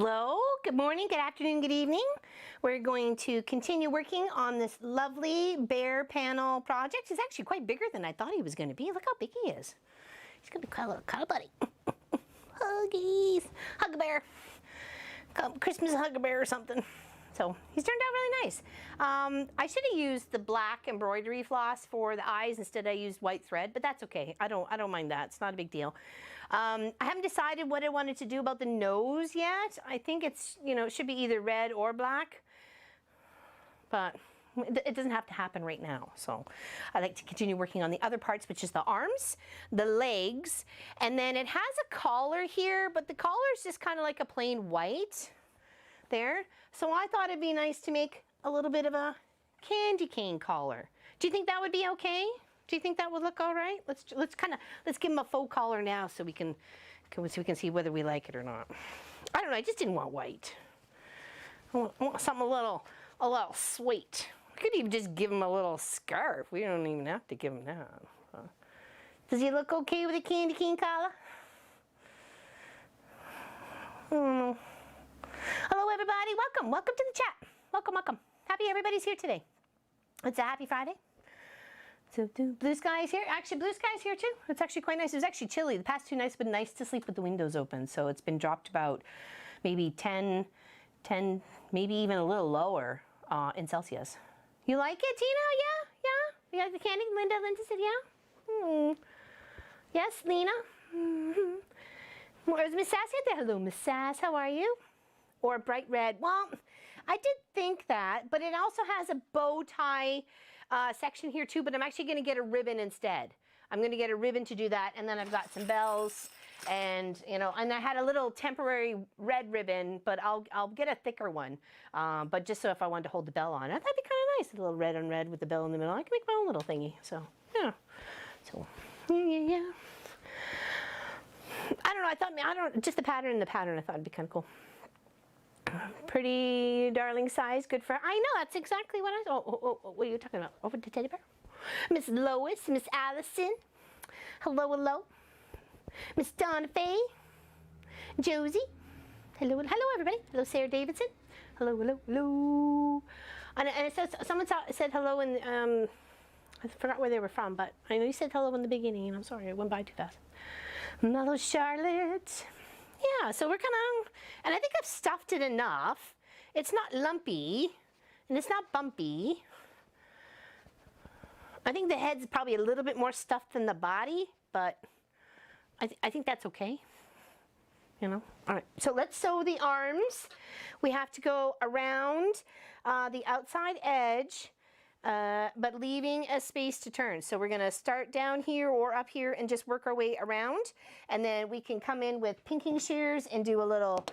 Hello, good morning, good afternoon, good evening. We're going to continue working on this lovely bear panel project. He's actually quite bigger than I thought he was going to be. Look how big he is. He's going to be quite a little cuddle buddy. Huggies. Hug a bear. Christmas hug a bear or something. So he's turned out really nice. I should have used the black embroidery floss for the eyes. Instead I used white thread, but that's okay. I don't mind that. It's not a big deal. I haven't decided what I wanted to do about the nose yet. I think it's, it should be either red or black, but it doesn't have to happen right now. So I like to continue working on the other parts, which is the arms, the legs, and then it has a collar here, but the collar is just kind of like a plain white there. So I thought it'd be nice to make a little bit of a candy cane collar. Do you think that would be okay? Do you think that would look all right? Let's give him a faux collar now so we can see whether we like it or not. I don't know, I just didn't want white. I want something a little sweet. We could even just give him a little scarf. We don't even have to give him that. Does he look okay with a candy cane collar? I don't know. Hello everybody, welcome to the chat. Welcome. Happy everybody's here today. It's a happy Friday. So blue sky is here. Actually, blue sky is here too. It's actually quite nice. It was actually chilly. The past 2 nights have been nice to sleep with the windows open. So it's been dropped about maybe 10, maybe even a little lower in Celsius. You like it, Tina? Yeah? You like the candy? Linda said yeah? Yes, Lena? Where's Miss Sass there? Hello, Miss Sass. How are you? Or bright red. Well, I did think that, but it also has a bow tie section here too, but I'm actually going to get a ribbon instead. I'm going to get a ribbon to do that, and then I've got some bells, and and I had a little temporary red ribbon, but I'll get a thicker one, but just so if I wanted to hold the bell on, that'd be kind of nice, a little red on red with the bell in the middle. I can make my own little thingy, so yeah. So yeah. I don't know, just the pattern, I thought it'd be kind of cool. Pretty darling size, good for, I know, that's exactly what what are you talking about? Over the teddy bear? Miss Lois, Miss Allison, hello. Miss Donna Faye, Josie, hello everybody. Hello Sarah Davidson, hello. And it says, someone said hello in, I forgot where they were from, but I know you said hello in the beginning, and I'm sorry, it went by too fast. Hello Charlotte. Yeah, so we're and I think I've stuffed it enough. It's not lumpy, and it's not bumpy. I think the head's probably a little bit more stuffed than the body, but I think that's okay. All right, so let's sew the arms. We have to go around the outside edge, but leaving a space to turn. So we're gonna start down here or up here and just work our way around, and then we can come in with pinking shears and do a little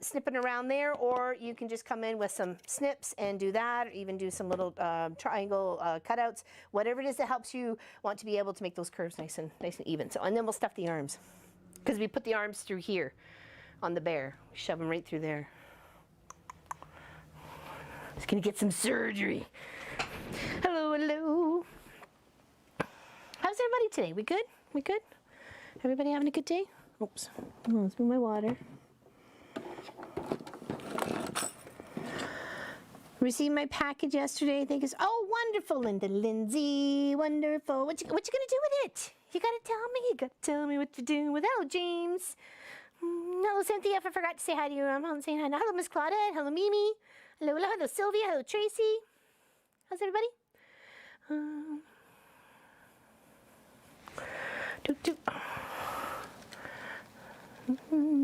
snipping around there, or you can just come in with some snips and do that, or even do some little triangle cutouts, whatever it is that helps you want to be able to make those curves nice and even. So, and then we'll stuff the arms, because we put the arms through here on the bear. We shove them right through there. It's gonna get some surgery. Hello. How's everybody today? We good? Everybody having a good day? Oops. Let's move my water. Received my package yesterday. I think it's wonderful, Lindsay. Wonderful. What you gonna do with it? You gotta tell me. You gotta tell me what to do with. Hello, James. Hello, Cynthia. If I forgot to say hi to you, I'm not saying hi now. Hello, Miss Claudette. Hello, Mimi. Hello, Sylvia. Hello, Tracy. How's everybody?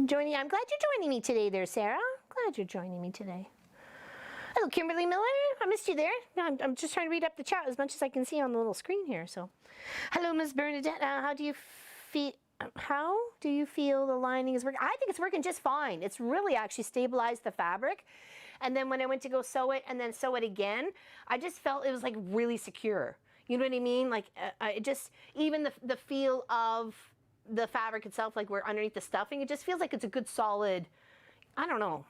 Joining, I'm glad you're joining me today there, Sarah. Glad you're joining me today. Hello, Kimberly Miller. I missed you there. I'm just trying to read up the chat as much as I can see on the little screen here. So, hello, Miss Bernadette. How do you feel the lining is working? I think it's working just fine. It's really actually stabilized the fabric. And then when I went to go sew it and then sew it again, I just felt it was like really secure. You know what I mean? Like it just, even the feel of the fabric itself, like we're underneath the stuffing, it just feels like it's a good solid, I don't know.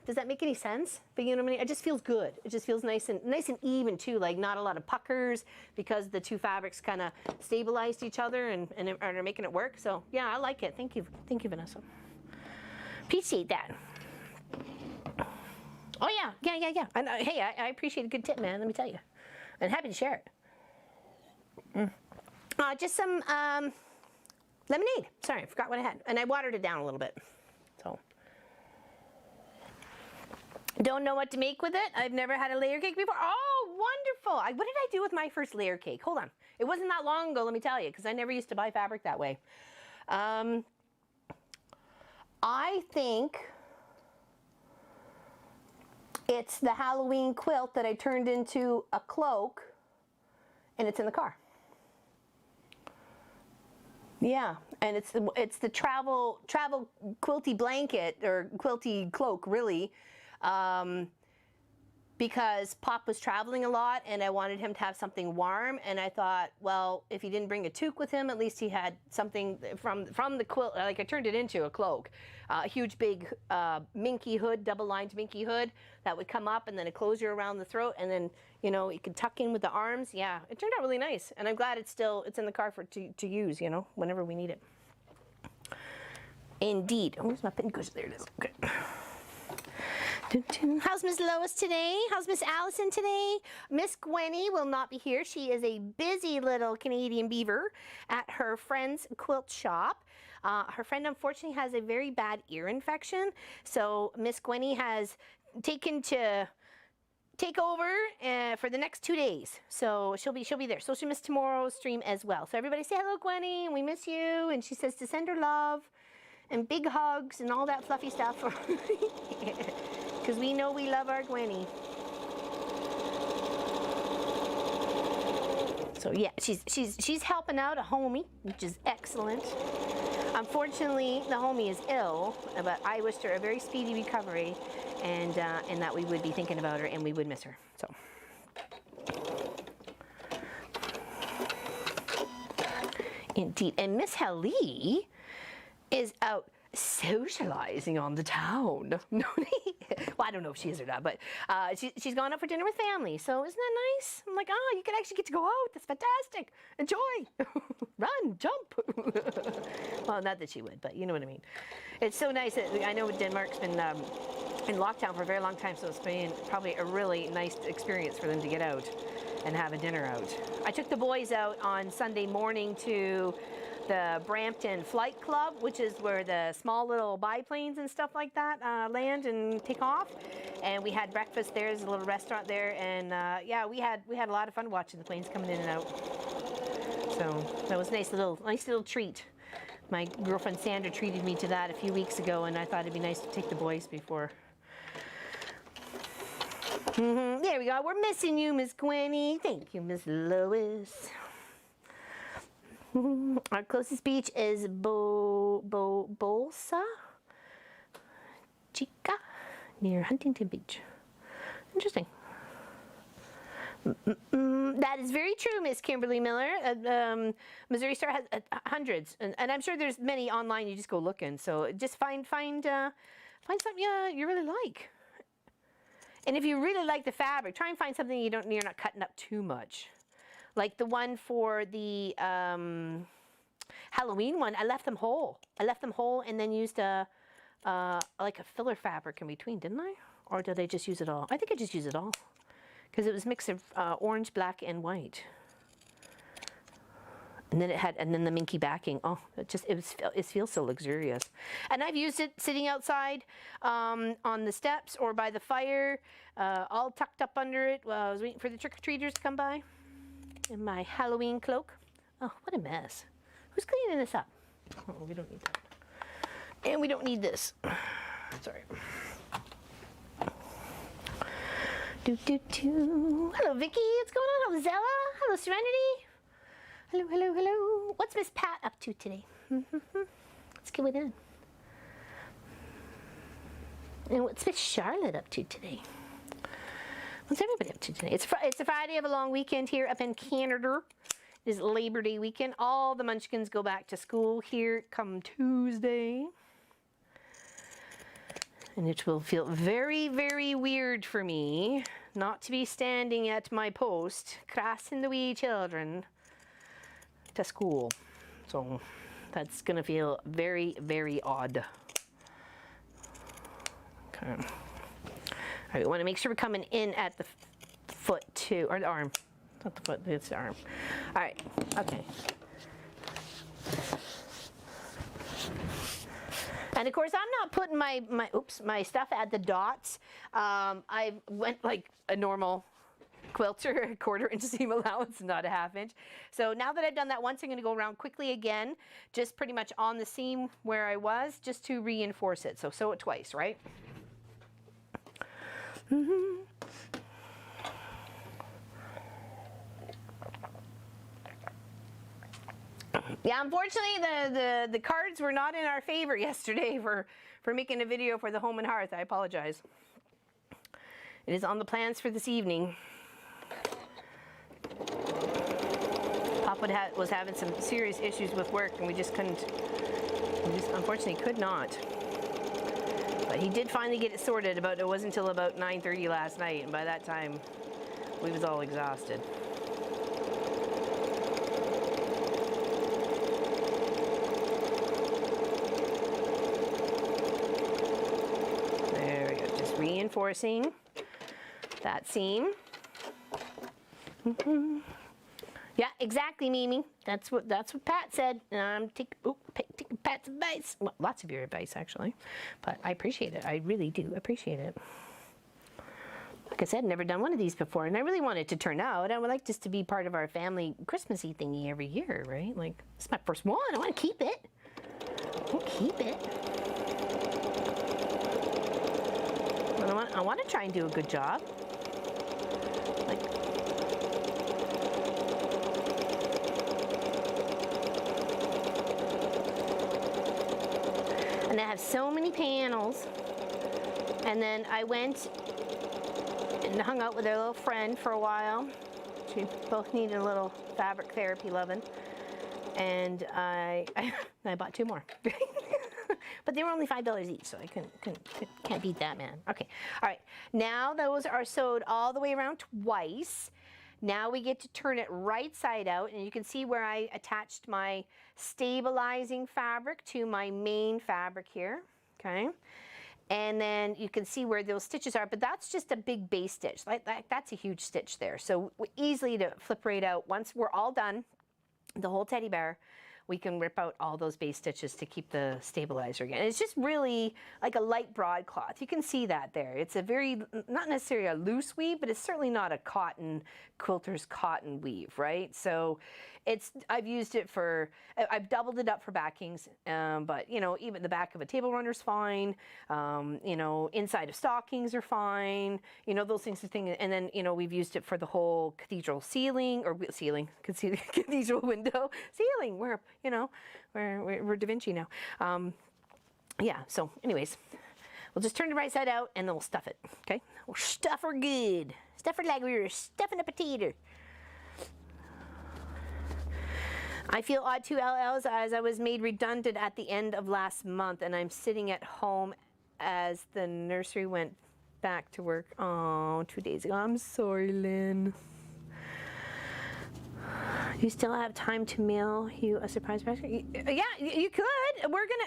Does that make any sense? But you know what I mean? It just feels good. It just feels nice and even too, like not a lot of puckers, because the two fabrics kind of stabilized each other and are making it work. So yeah, I like it. Thank you, Vanessa. Appreciate that. Oh yeah. And hey, I appreciate a good tip, man. Let me tell you, I'm happy to share it. Just some lemonade. Sorry, I forgot what I had, and I watered it down a little bit. So, don't know what to make with it. I've never had a layer cake before. Oh, wonderful! What did I do with my first layer cake? Hold on, it wasn't that long ago. Let me tell you, because I never used to buy fabric that way. I think it's the Halloween quilt that I turned into a cloak, and it's in the car. Yeah, and it's the travel quilty blanket or quilty cloak, really, because Pop was traveling a lot, and I wanted him to have something warm. And I thought, well, if he didn't bring a toque with him, at least he had something from the quilt. Like, I turned it into a cloak, a huge big minky hood, double-lined minky hood that would come up, and then a closure around the throat, and then you could tuck in with the arms. Yeah, it turned out really nice, and I'm glad it's in the car to use, whenever we need it. Indeed. Oh, where's my pen? There it is. Okay. How's Miss Lois today? How's Miss Allison today? Miss Gwenny will not be here. She is a busy little Canadian beaver at her friend's quilt shop. Her friend unfortunately has a very bad ear infection, so Miss Gwenny has taken to take over for the next 2 days. So she'll be there. So she'll miss tomorrow's stream as well. So everybody say hello, Gwenny, and we miss you. And she says to send her love and big hugs and all that fluffy stuff. Because we know we love our Gwenny. So yeah, she's helping out a homie, which is excellent. Unfortunately, the homie is ill, but I wished her a very speedy recovery, and that we would be thinking about her and we would miss her. So. Indeed, and Miss Helly is out socializing on the town. Well, I don't know if she is or not, but she's gone out for dinner with family. So isn't that nice? I'm like, you could actually get to go out. That's fantastic. Enjoy. Run, jump. Well, not that she would, but you know what I mean. It's so nice that I know Denmark's been in lockdown for a very long time, so it's been probably a really nice experience for them to get out and have a dinner out. I took the boys out on Sunday morning to the Brampton Flight Club, which is where the small little biplanes and stuff like that land and take off. And we had breakfast there. There's a little restaurant there, and yeah, we had a lot of fun watching the planes coming in and out. So that was a nice little treat. My girlfriend Sandra treated me to that a few weeks ago, and I thought it'd be nice to take the boys before. There we go. We're missing you, Miss Gwenny. Thank you, Miss Lois. Our closest beach is Bolsa Chica near Huntington Beach. Interesting. That is very true, Miss Kimberly Miller. Missouri Star has hundreds, and I'm sure there's many online. You just go looking. So just find something you really like. And if you really like the fabric, try and find something you're not cutting up too much. Like the one for the Halloween one, I left them whole. And then used like a filler fabric in between, didn't I? Or did I just use it all? I think I just used it all, because it was a mix of orange, black, and white. And then the minky backing. Oh, it feels so luxurious. And I've used it sitting outside on the steps or by the fire, all tucked up under it while I was waiting for the trick-or-treaters to come by. In my Halloween cloak. Oh, what a mess. Who's cleaning this up? Oh, we don't need that. And we don't need this. Sorry. Hello, Vicky. What's going on? Hello, Zella. Hello, Serenity. Hello. What's Miss Pat up to today? Let's get with it. And what's Miss Charlotte up to today? What's everybody up to today? It's a Friday of a long weekend here up in Canada. It is Labor Day weekend. All the Munchkins go back to school here come Tuesday. And it will feel very, very weird for me not to be standing at my post, crossing the wee children to school. So that's going to feel very, very odd. Okay. right, we want to make sure we're coming in at the foot too, or the arm. Not the foot, it's the arm. All right, okay. And of course, I'm not putting my stuff at the dots. I went like a normal quilter, a 1/4 inch seam allowance, not a 1/2 inch. So now that I've done that once, I'm going to go around quickly again, just pretty much on the seam where I was, just to reinforce it. So sew it twice, right? Yeah, unfortunately, the cards were not in our favor yesterday for making a video for the home and hearth. I apologize. It is on the plans for this evening. Papa was having some serious issues with work, and we just unfortunately could not. But he did finally get it sorted. It wasn't until about 9:30 last night, and by that time, we was all exhausted. There we go, just reinforcing that seam. Yeah, exactly, Mimi. That's what Pat said. And I'm taking Pat's advice. Well, lots of your advice, actually. But I appreciate it. I really do appreciate it. Like I said, never done one of these before, and I really want it to turn out. I would like this to be part of our family Christmassy thingy every year, right? Like, it's my first one. I want to keep it. I'll keep it. I want to try and do a good job. Like, and I have so many panels. And then I went and hung out with our little friend for a while. She both needed a little fabric therapy loving. And I bought 2 more. But they were only $5 each, so I can't beat that, man. Okay, all right. Now those are sewed all the way around twice. Now we get to turn it right side out, and you can see where I attached my stabilizing fabric to my main fabric here, okay? And then you can see where those stitches are, but that's just a big base stitch. That's a huge stitch there. So easily to flip right out. Once we're all done, the whole teddy bear, we can rip out all those base stitches to keep the stabilizer again. It's just really like a light broadcloth. You can see that there. It's a very, not necessarily a loose weave, but it's certainly not a cotton, quilter's cotton weave, right? So I've used it for, I've doubled it up for backings, but you know, even the back of a table runner's fine, you know, inside of stockings are fine, you know, those things. And then, you know, we've used it for the whole cathedral ceiling, or cathedral window, ceiling, we're, you know, we're Da Vinci now. Yeah, so anyways, we'll just turn the right side out and then we'll stuff it, okay? We'll stuff her good. Stuff her like we were stuffing a potato. I feel odd 2 LLs as I was made redundant at the end of last month, and I'm sitting at home as the nursery went back to work. Oh, 2 days ago. I'm sorry, Lynn. You still have time to mail you a surprise basket? Yeah, you could.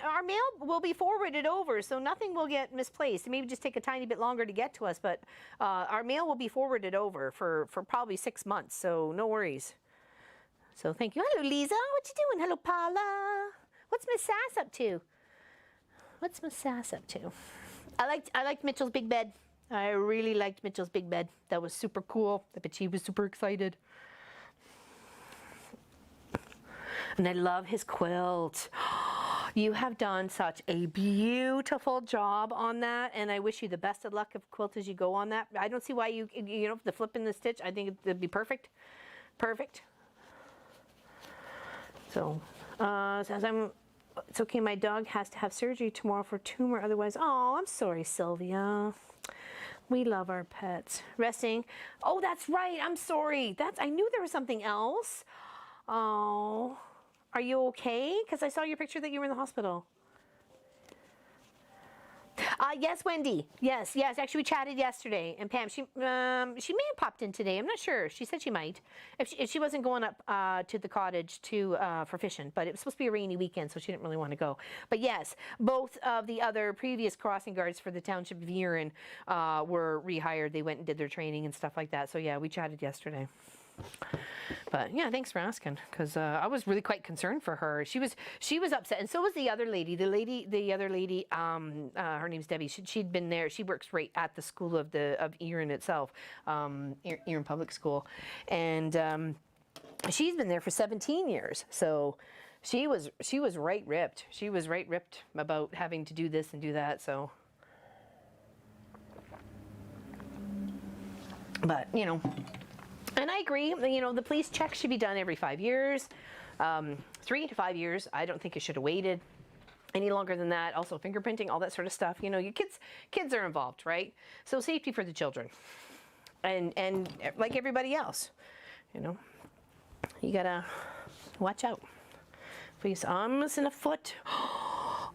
Our mail will be forwarded over, so nothing will get misplaced. It may just take a tiny bit longer to get to us, but our mail will be forwarded over for probably 6 months, so no worries. So thank you. Hello, Lisa. What you doing? Hello, Paula. What's Miss Sass up to? What's Miss Sass up to? I liked Mitchell's big bed. I really liked Mitchell's big bed. That was super cool. I bet she was super excited. And I love his quilt. You have done such a beautiful job on that, and I wish you the best of luck of quilt as you go on that. I don't see why you know, the flip in the stitch, I think it'd be perfect. Perfect. So, says it's okay, my dog has to have surgery tomorrow for tumor, otherwise, oh, I'm sorry, Sylvia. We love our pets. Resting. Oh, that's right, I'm sorry. I knew there was something else. Oh, are you okay? Because I saw your picture that you were in the hospital. Yes, Wendy. Yes. Actually, we chatted yesterday, and Pam, she may have popped in today. I'm not sure. She said she might, if she wasn't going up to the cottage for fishing. But it was supposed to be a rainy weekend, so she didn't really want to go. But yes, both of the other previous crossing guards for the township of Erin were rehired. They went and did their training and stuff like that. So yeah, we chatted yesterday. But yeah, thanks for asking, because I was really quite concerned for her. She was upset, and so was the other lady. The other lady, her name's Debbie. She'd been there. She works right at the school of Erin itself, Erin Public School, and she's been there for 17 years. So she was right ripped. She was right ripped about having to do this and do that. So, but you know. And I agree, you know, the police check should be done every 5 years, 3 to 5 years. I don't think it should have waited any longer than that. Also fingerprinting, all that sort of stuff. You know, your kids are involved, right? So safety for the children, and like everybody else, you know, you gotta watch out. Please, I'm missing a foot.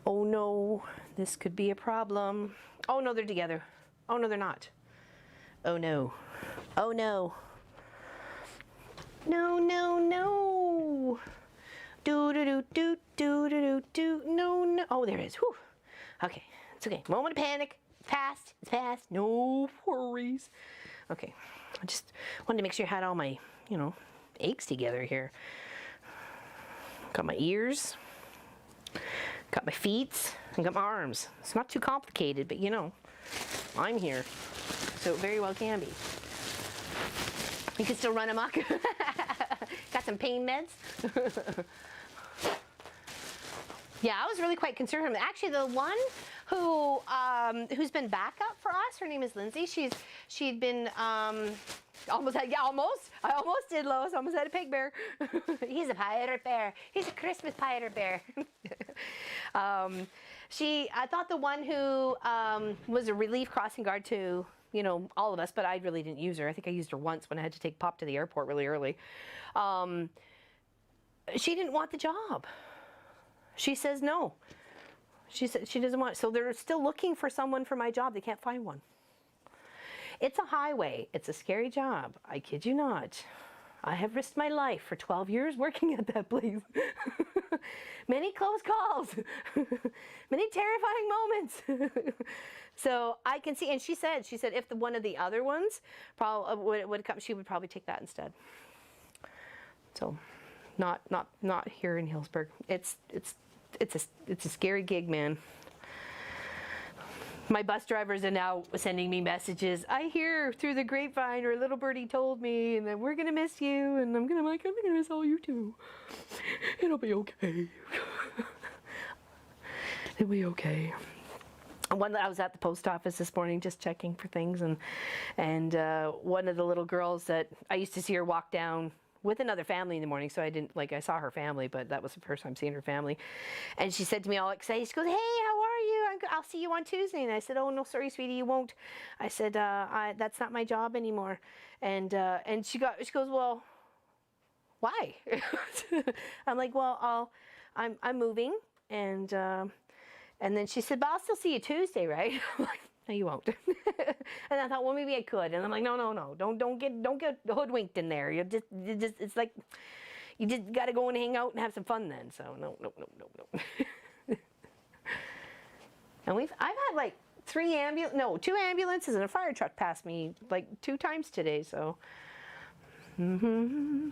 Oh no, this could be a problem. Oh no, they're together. Oh no, they're not. Oh no. Oh no. No, no, no. Do do do do do do do. No, no. Oh, there it is. Whew. Okay, it's okay. Moment of panic. It's past. It's past. No worries. Okay, I just wanted to make sure I had all my, you know, eggs together here. Got my ears. Got my feet. And got my arms. It's not too complicated, but you know, I'm here, so it very well can be. You can still run amok. Got some pain meds. Yeah, I was really quite concerned. Actually, the one who's been backup for us, her name is Lindsay. She'd been almost had, yeah, almost. I almost did, Lois. Almost had a pig bear. He's a pirate bear. He's a Christmas pirate bear. I thought the one who was a relief crossing guard to, you know, all of us, but I really didn't use her. I think I used her once when I had to take Pop to the airport really early. She didn't want the job. She says no. She said she doesn't want it. So they're still looking for someone for my job. They can't find one. It's a highway. It's a scary job. I kid you not. I have risked my life for 12 years working at that place. Many close calls. Many terrifying moments. So I can see, and she said if one of the other ones probably would come, she would probably take that instead. So, not here in Hillsburg. It's a scary gig, man. My bus drivers are now sending me messages. I hear through the grapevine, or a little birdie told me, and then we're gonna miss you, and I'm gonna miss all you too. It'll be okay. It'll be okay. I was at the post office this morning just checking for things, and one of the little girls that I used to see her walk down with another family in the morning, so I saw her family, but that was the first time seeing her family. And she said to me all excited, she goes, "Hey, how are you? I'll see you on Tuesday." And I said, "Oh, no, sorry, sweetie, you won't." I said, "That's not my job anymore." And she goes, "Well, why?" I'm like, "Well, I'm moving," and then she said, "But I'll still see you Tuesday, right?" I'm like, "No, you won't." And I thought, well, maybe I could. And I'm like, no, don't get hoodwinked in there. It's like you just got to go and hang out and have some fun then. So no. And I've had like 2 ambulances and a fire truck pass me like 2 times today. So. All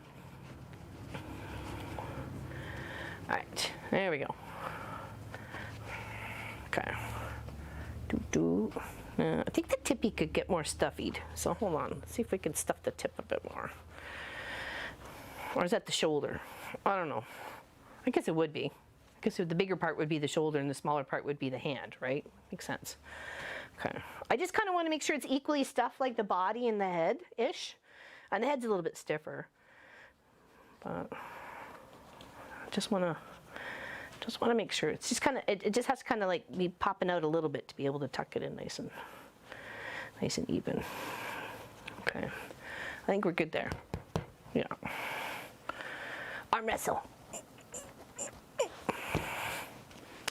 right, there we go. Okay. I think the tippy could get more stuffied. So hold on. Let's see if we can stuff the tip a bit more. Or is that the shoulder? I don't know. I guess it would be. I guess the bigger part would be the shoulder and the smaller part would be the hand, right? Makes sense. Okay. I just kind of want to make sure it's equally stuffed like the body and the head-ish. And the head's a little bit stiffer. But I just want to make sure it's just kind of, it just has to kind of like be popping out a little bit to be able to tuck it in nice and even. Okay, I think we're good there. Yeah. Arm wrestle.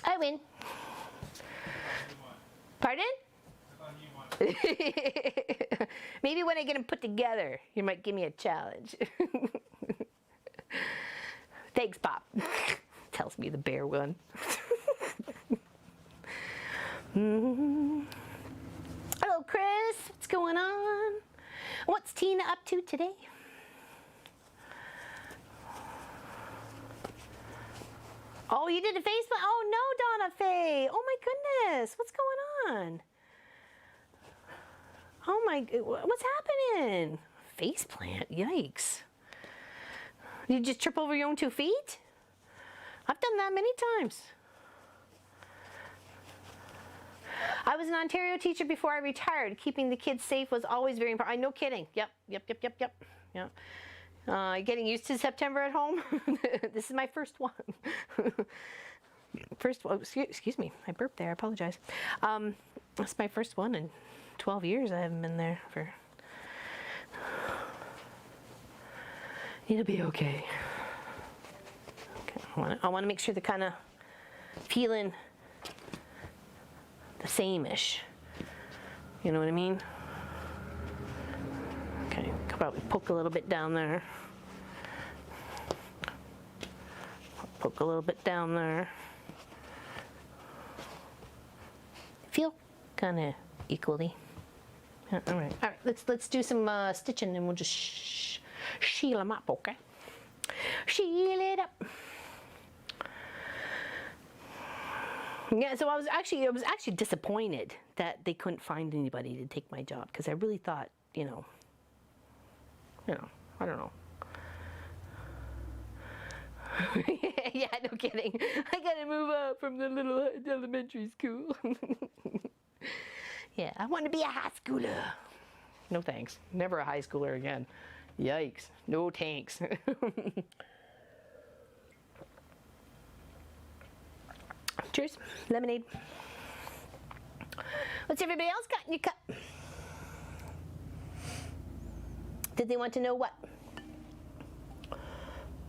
I win. Pardon? Maybe when I get them put together, you might give me a challenge. Thanks, Pop. Tells me the bear one. Hello, Chris. What's going on? What's Tina up to today? Oh, you did a Facebook? Oh, no, Donna Faye. Oh, my goodness. What's going on? Oh, my, what's happening? Face plant, yikes. You just trip over your own 2 feet? I've done that many times. I was an Ontario teacher before I retired. Keeping the kids safe was always very important. No kidding. Yep. Getting used to September at home. This is my first one. Excuse me, I burped there. I apologize. That's my first one in 12 years. I haven't been there for. It'll be okay. I want to make sure they're kind of feeling the same-ish. You know what I mean? Okay, probably poke a little bit down there. Poke a little bit down there. Feel kind of equally. Yeah, all right. Let's do some stitching, and we'll just seal them up, okay? Seal it up. Yeah, so I was actually disappointed that they couldn't find anybody to take my job, because I really thought, you know, I don't know. Yeah, no kidding. I gotta move up from the little elementary school. Yeah, I want to be a high schooler. No thanks. Never a high schooler again. Yikes. No thanks. Cheers. Lemonade. What's everybody else got in your cup? Did they want to know what?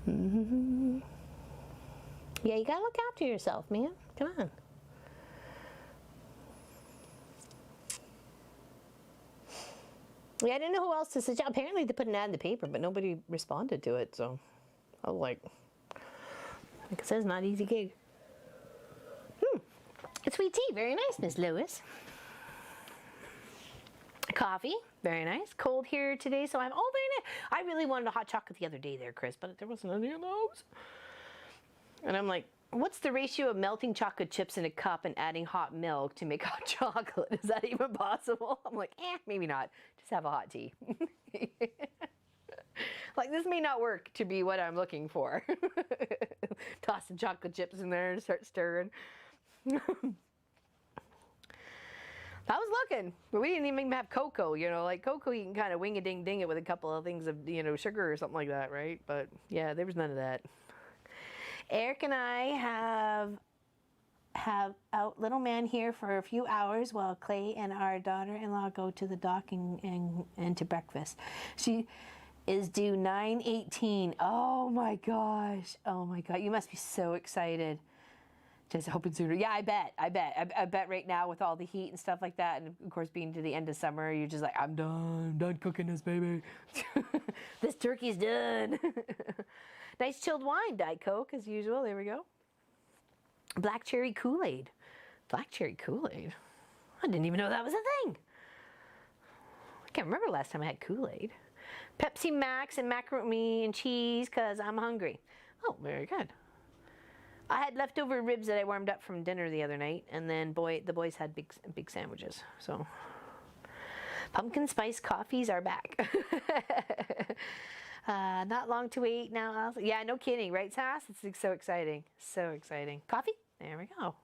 Mm-hmm. Yeah, you gotta look after yourself, man. Come on. Yeah, I didn't know who else to suggest. Apparently they put an ad in the paper, but nobody responded to it, so I was like it says, not easy gig. Sweet tea, very nice, Miss Lewis. Coffee, very nice. Cold here today, so I'm very nice. I really wanted a hot chocolate the other day there, Chris, but there wasn't any of those. And I'm like, what's the ratio of melting chocolate chips in a cup and adding hot milk to make hot chocolate? Is that even possible? I'm like, maybe not. Just have a hot tea. Like, this may not work to be what I'm looking for. Toss some chocolate chips in there and start stirring. I was looking, but we didn't even have cocoa, you know, like cocoa you can kind of wing-a-ding-ding it with a couple of things of, you know, sugar or something like that, right? But yeah, there was none of that. Eric and I have out little man here for a few hours while Clay and our daughter-in-law go to the dock and to breakfast. She is due 9/18. Oh my gosh. Oh my God. You must be so excited. Just hoping sooner. Yeah, I bet right now with all the heat and stuff like that, and of course being to the end of summer, you're just like, I'm done cooking this baby. This turkey's done. Nice chilled wine, Diet Coke as usual. There we go. Black cherry Kool-Aid. Black cherry Kool-Aid. I didn't even know that was a thing. I can't remember last time I had Kool-Aid. Pepsi Max and macaroni and cheese because I'm hungry. Oh, very good. I had leftover ribs that I warmed up from dinner the other night, and then the boys had big sandwiches. So pumpkin spice coffees are back. Not long to wait now. Yeah, no kidding, right, Sass? It's so exciting, so exciting. Coffee? There we go.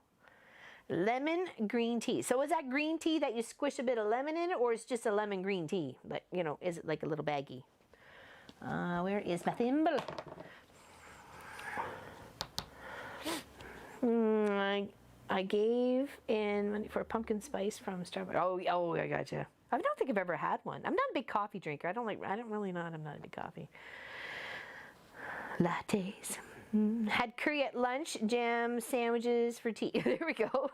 Lemon green tea. So is that green tea that you squish a bit of lemon in it, or is it just a lemon green tea? Like, you know, is it like a little baggie? Where is my thimble? I gave in money for pumpkin spice from Starbucks. Oh, I gotcha. I don't think I've ever had one. I'm not a big coffee drinker. I'm not a big coffee. Lattes. Had curry at lunch, jam, sandwiches for tea. There we go.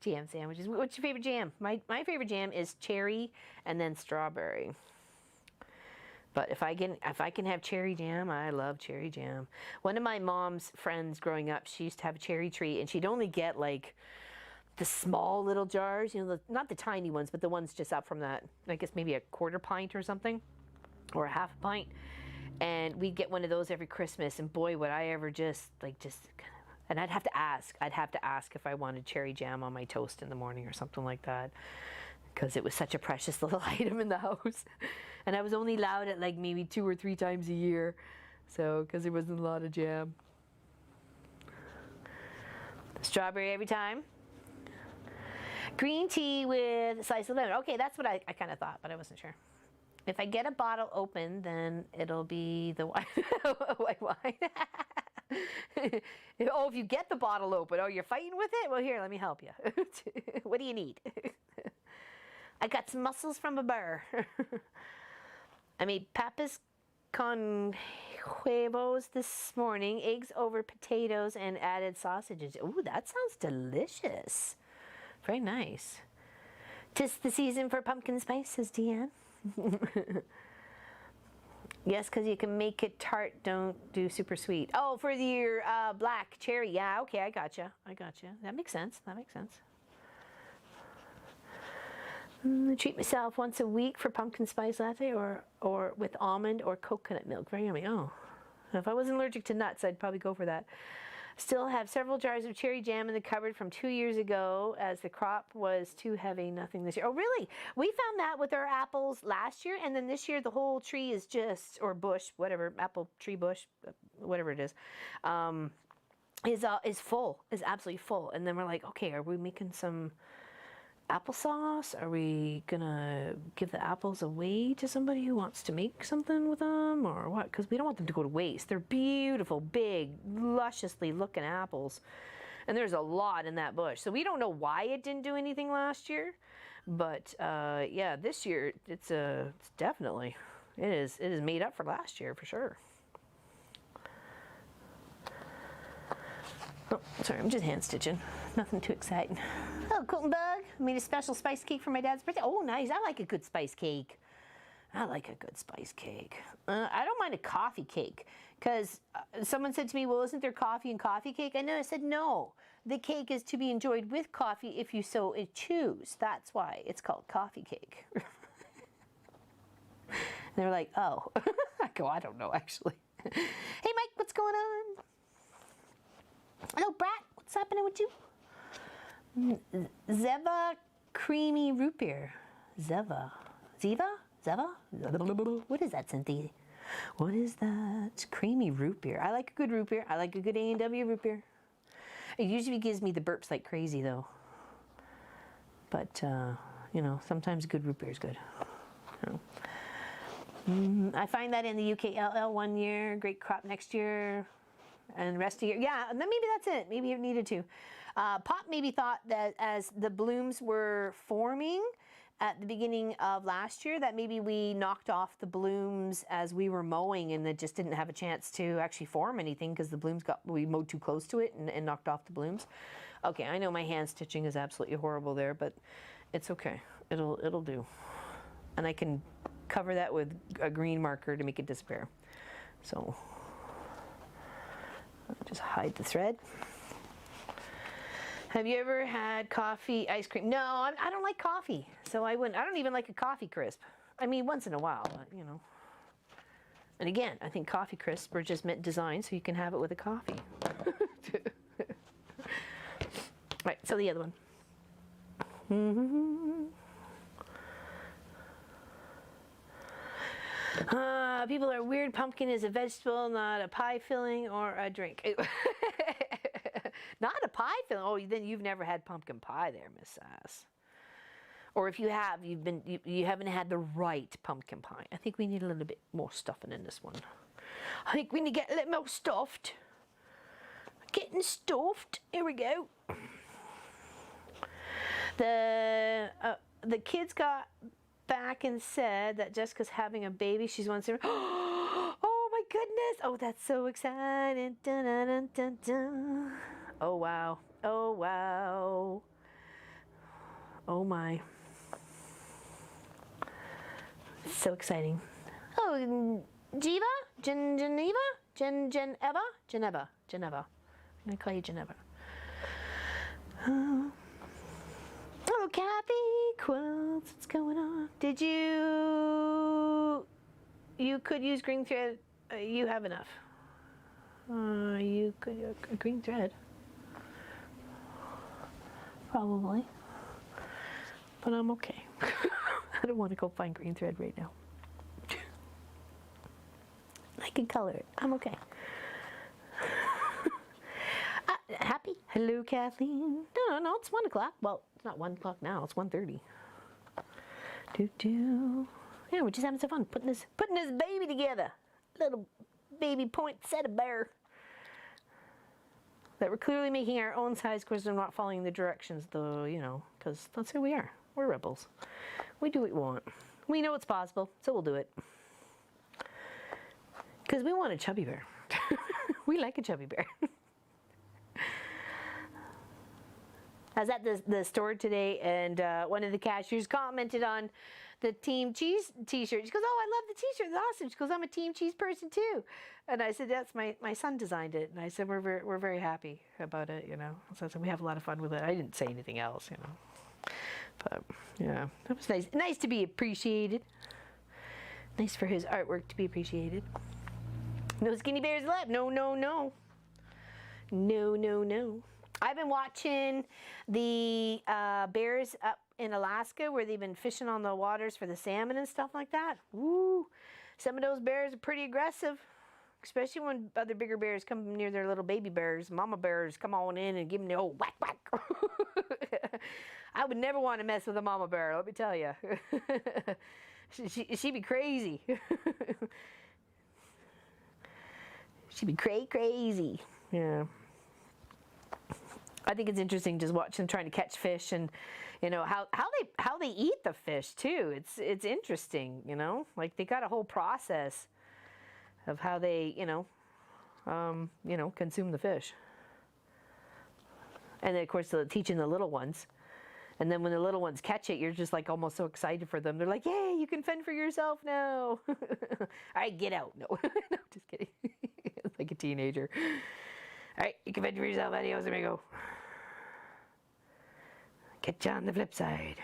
Jam sandwiches. What's your favorite jam? My favorite jam is cherry and then strawberry. But if I can have cherry jam, I love cherry jam. One of my mom's friends growing up, she used to have a cherry tree, and she'd only get like the small little jars, you know, not the tiny ones, but the ones just up from that, I guess maybe a quarter pint or something, or a half a pint. And we'd get one of those every Christmas, and boy, would I ever and I'd have to ask if I wanted cherry jam on my toast in the morning or something like that, because it was such a precious little item in the house. And I was only allowed it like maybe 2 or 3 times a year, so because there wasn't a lot of jam. Strawberry every time. Green tea with a slice of lemon. Okay, that's what I kind of thought, but I wasn't sure. If I get a bottle open, then it'll be the white wine. Oh, if you get the bottle open, oh, you're fighting with it? Well, here, let me help you. What do you need? I got some mussels from a bar. I made papas con huevos this morning, eggs over potatoes, and added sausages. Ooh, that sounds delicious. Very nice. 'Tis the season for pumpkin spice, says Deanne. Yes, because you can make it tart, don't do super sweet. Oh, for your black cherry. Yeah, okay, I gotcha. That makes sense. I treat myself once a week for pumpkin spice latte or with almond or coconut milk. Very yummy. Oh, if I wasn't allergic to nuts, I'd probably go for that. Still have several jars of cherry jam in the cupboard from 2 years ago, as the crop was too heavy. Nothing this year. Oh, really? We found that with our apples last year, and then this year the whole tree is just, or bush, whatever, apple tree bush, whatever it is full, is absolutely full. And then we're like, okay, are we making some applesauce? Are we gonna give the apples away to somebody who wants to make something with them, or what? Because we don't want them to go to waste. They're beautiful, big, lusciously looking apples, and there's a lot in that bush. So we don't know why it didn't do anything last year, but yeah, this year it's definitely it is made up for last year for sure. Oh, sorry, I'm just hand stitching. Nothing too exciting. Oh, Quilting Bug. I made a special spice cake for my dad's birthday. Oh, nice. I like a good spice cake. I don't mind a coffee cake, because someone said to me, well, isn't there coffee in coffee cake? I said, no. The cake is to be enjoyed with coffee if you so choose. That's why it's called coffee cake. They're like, oh. I go, I don't know, actually. Hey, Mike, what's going on? Hello, Brat. What's happening with you? Zeva creamy root beer. Zeva? What is that, Cynthia? What is that? Creamy root beer. I like a good root beer. I like a good A&W root beer. It usually gives me the burps like crazy, though. But, you know, sometimes good root beer is good. You know. I find that in the UKLL one year, great crop next year. And the rest of the year, yeah, then maybe that's it. Maybe it needed to. Pop maybe thought that as the blooms were forming at the beginning of last year, that maybe we knocked off the blooms as we were mowing, and it just didn't have a chance to actually form anything because the blooms we mowed too close to it and knocked off the blooms. Okay, I know my hand stitching is absolutely horrible there, but it's okay. It'll do. And I can cover that with a green marker to make it disappear. So just hide the thread. Have you ever had coffee ice cream? No, I don't like coffee, so I wouldn't. I don't even like a coffee crisp. I mean, once in a while, but, you know. And again, I think coffee crisps were just designed so you can have it with a coffee. Right, so the other one. People are weird. Pumpkin is a vegetable, not a pie filling or a drink. Not a pie filling. Oh, then you've never had pumpkin pie there, Miss Sass. Or if you have, you haven't had the right pumpkin pie. I think we need a little bit more stuffing in this one. I think we need to get a little more stuffed. Getting stuffed. Here we go. The kids got back and said that Jessica's having a baby. She's one to. Oh my goodness! Oh, that's so exciting! Dun, dun, dun, dun, dun. Oh wow! Oh wow! Oh my. So exciting. Oh, Geneva? Geneva. I'm gonna call you Geneva. Oh, Kathy Quilts, what's going on? Did you could use green thread, you have enough. You could, green thread. Probably. But I'm okay. I don't want to go find green thread right now. I can color it. I'm okay. Happy? Hello, Kathleen. No, it's 1 o'clock. Well, it's not 1 o'clock now. It's 1:30. Yeah, we're just having some fun putting this baby together. Little baby poinsettia bear. That we're clearly making our own size because we're not following the directions, though, you know, because that's who we are. We're rebels. We do what we want. We know it's possible, so we'll do it. Because we want a chubby bear. We like a chubby bear. I was at the store today, and one of the cashiers commented on the Team Cheese t-shirt. She goes, "Oh, I love the t-shirt. It's awesome." She goes, "I'm a Team Cheese person too." And I said, "That's my son designed it." And I said, we're very happy about it, you know. So I said, we have a lot of fun with it. I didn't say anything else, you know. But yeah, that was nice. Nice to be appreciated. Nice for his artwork to be appreciated. No skinny bears left. No. I've been watching the bears up in Alaska where they've been fishing on the waters for the salmon and stuff like that. Woo! Some of those bears are pretty aggressive, especially when other bigger bears come near their little baby bears. Mama bears come on in and give them the old whack whack. I would never want to mess with a mama bear, let me tell you. She'd be crazy. She'd be crazy. Yeah. I think it's interesting just watching them trying to catch fish, and you know how they eat the fish too. It's interesting, you know, like they got a whole process of how they consume the fish. And then of course they're teaching the little ones, and then when the little ones catch it, you're just like almost so excited for them. They're like, "Yay, you can fend for yourself now!" All right, get out. No, no, just kidding. It's like a teenager. All right, you can fend for yourself. Adios, amigo. Catch you on the flip side.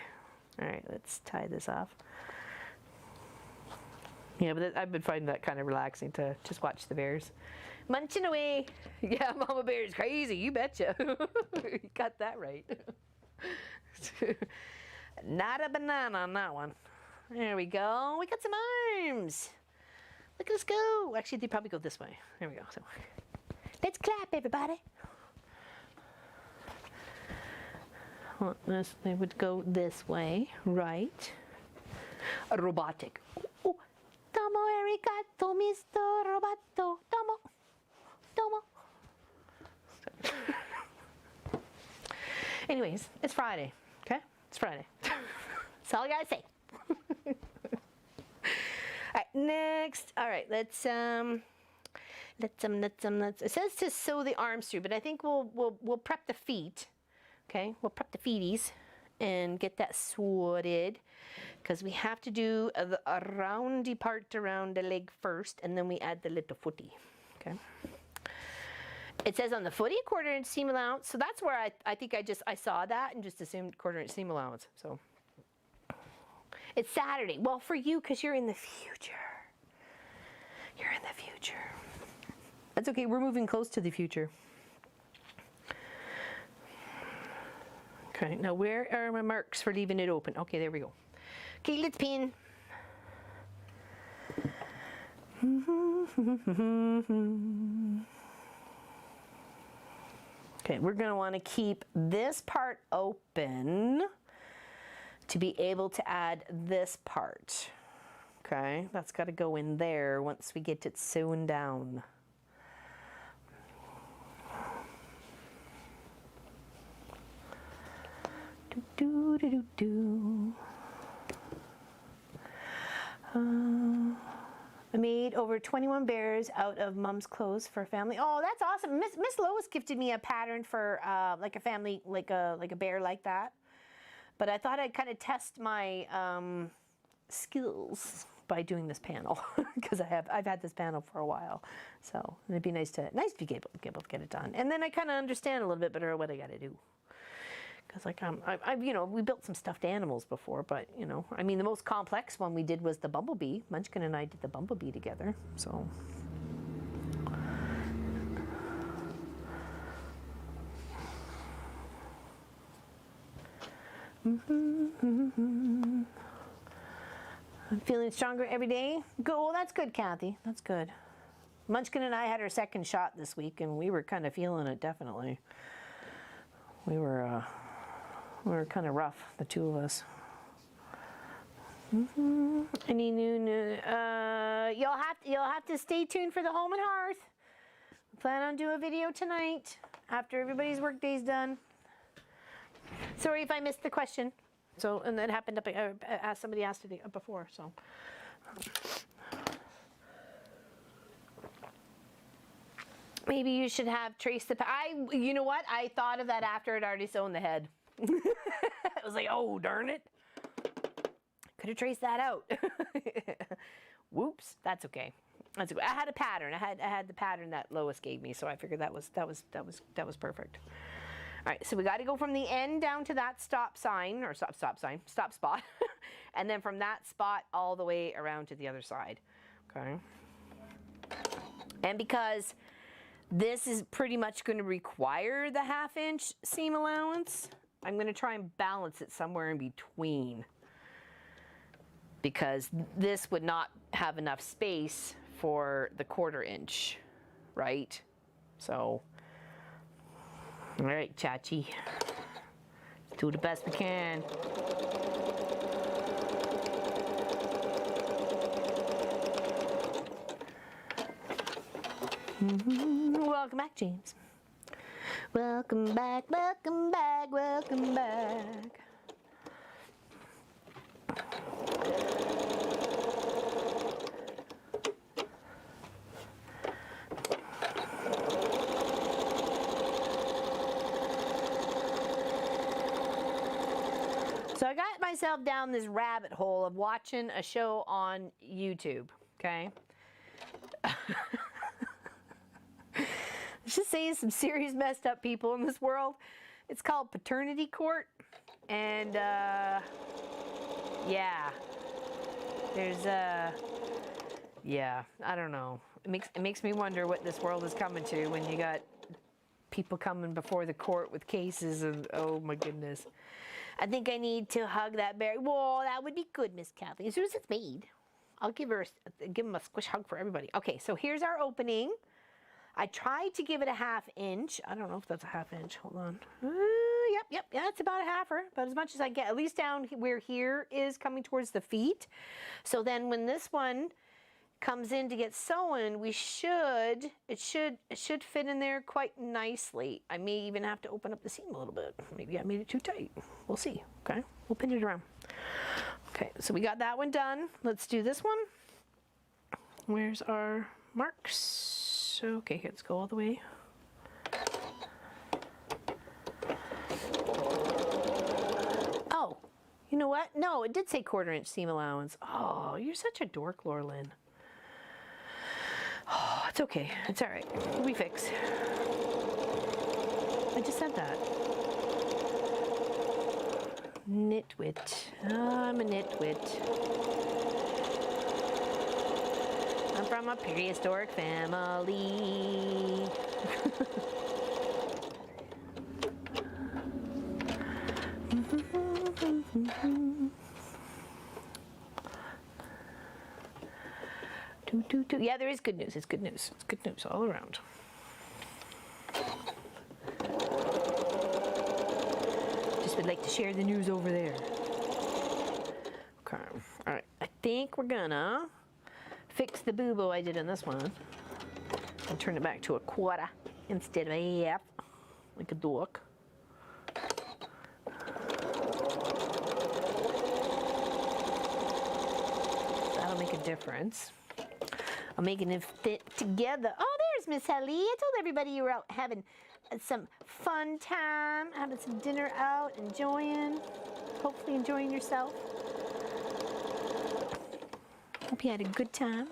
All right, let's tie this off. Yeah, but I've been finding that kind of relaxing to just watch the bears munching away. Yeah, Mama Bear is crazy. You betcha. You got that right. Not a banana on that one. There we go. We got some arms. Look at us go. Actually, they probably go this way. There we go. So, let's clap, everybody. Well, they would go this way, right? Robotic. Oh, tomo arigato, Mr. Roboto. Tomo. Anyways, it's Friday. Okay, it's Friday. That's all I gotta say. All right, next. All right, let's. It says to sew the arms through, but I think we'll prep the feet. Okay, we'll prep the feeties and get that sorted, because we have to do a roundy part around the leg first, and then we add the little footy. Okay. It says on the footy a 1/4 inch seam allowance, so that's where I think I saw that and just assumed 1/4 inch seam allowance. So it's Saturday. Well, for you, because you're in the future. You're in the future. That's okay. We're moving close to the future. Okay, now where are my marks for leaving it open? Okay, there we go. Okay, let's pin. Okay, we're going to want to keep this part open to be able to add this part. Okay, that's got to go in there once we get it sewn down. I made over 21 bears out of Mom's clothes for a family. Oh, that's awesome. Miss Lois gifted me a pattern for like a family, like a bear like that. But I thought I'd kind of test my skills by doing this panel because I've had this panel for a while, so it'd be nice to be able to get it done, and then I kind of understand a little bit better what I got to do. Because like I've you know, we built some stuffed animals before, but you know, I mean the most complex one we did was the bumblebee. Munchkin and I did the bumblebee together, so. I'm feeling stronger every day. Go. Well, that's good, Kathy. That's good. Munchkin and I had our second shot this week, and we were kind of feeling it. Definitely, we were kind of rough, the two of us. Any new? You'll have to stay tuned for the Home and Hearth. Plan on doing a video tonight after everybody's work day's done. Sorry if I missed the question. So, and that happened up, somebody asked it before, so. Maybe you should have traced the, you know what? I thought of that after I'd already sewn the head. I was like, oh, darn it. Could have traced that out. Whoops, that's okay. That's okay. I had a pattern. I had the pattern that Lois gave me, so I figured that was perfect. All right, so we got to go from the end down to that stop spot, and then from that spot all the way around to the other side, okay? And because this is pretty much going to require the 1/2 inch seam allowance, I'm going to try and balance it somewhere in between, because this would not have enough space for the 1/4 inch, right? So. All right, Chachi, let's do the best we can. Welcome back, James. Welcome back, welcome back, welcome back. So I got myself down this rabbit hole of watching a show on YouTube, okay? Let's just say some serious messed up people in this world. It's called Paternity Court, and yeah, there's yeah, I don't know. It makes me wonder what this world is coming to when you got people coming before the court with cases, and oh my goodness. I think I need to hug that bear. Whoa, that would be good, Miss Kathy. As soon as it's made, I'll give him a squish hug for everybody. Okay, so here's our opening. I tried to give it a 1/2 inch. I don't know if that's a 1/2 inch. Hold on. Yep. Yeah, it's about a 1/2, but as much as I get, at least down where here is coming towards the feet. So then when this one comes in to get sewn, it should fit in there quite nicely. I may even have to open up the seam a little bit. Maybe I made it too tight. We'll see. Okay, we'll pin it around. Okay, so we got that one done. Let's do this one. Where's our marks? Okay, let's go all the way. Oh, you know what? No, it did say 1/4 inch seam allowance. Oh, you're such a dork, Laurelyn. Oh, it's okay. It's all right. We fix. I just said that. Nitwit. I'm a nitwit. I'm from a prehistoric family. Yeah, there is good news. It's good news. It's good news all around. Just would like to share the news over there. Okay. All right. I think we're gonna fix the boo-boo I did in this one and turn it back to a 1/4 instead of a 1/2, like a dork. That'll make a difference. I'm making it fit together. Oh, there's Miss Helly. I told everybody you were out having some fun time, having some dinner out, enjoying, hopefully enjoying yourself. Hope you had a good time.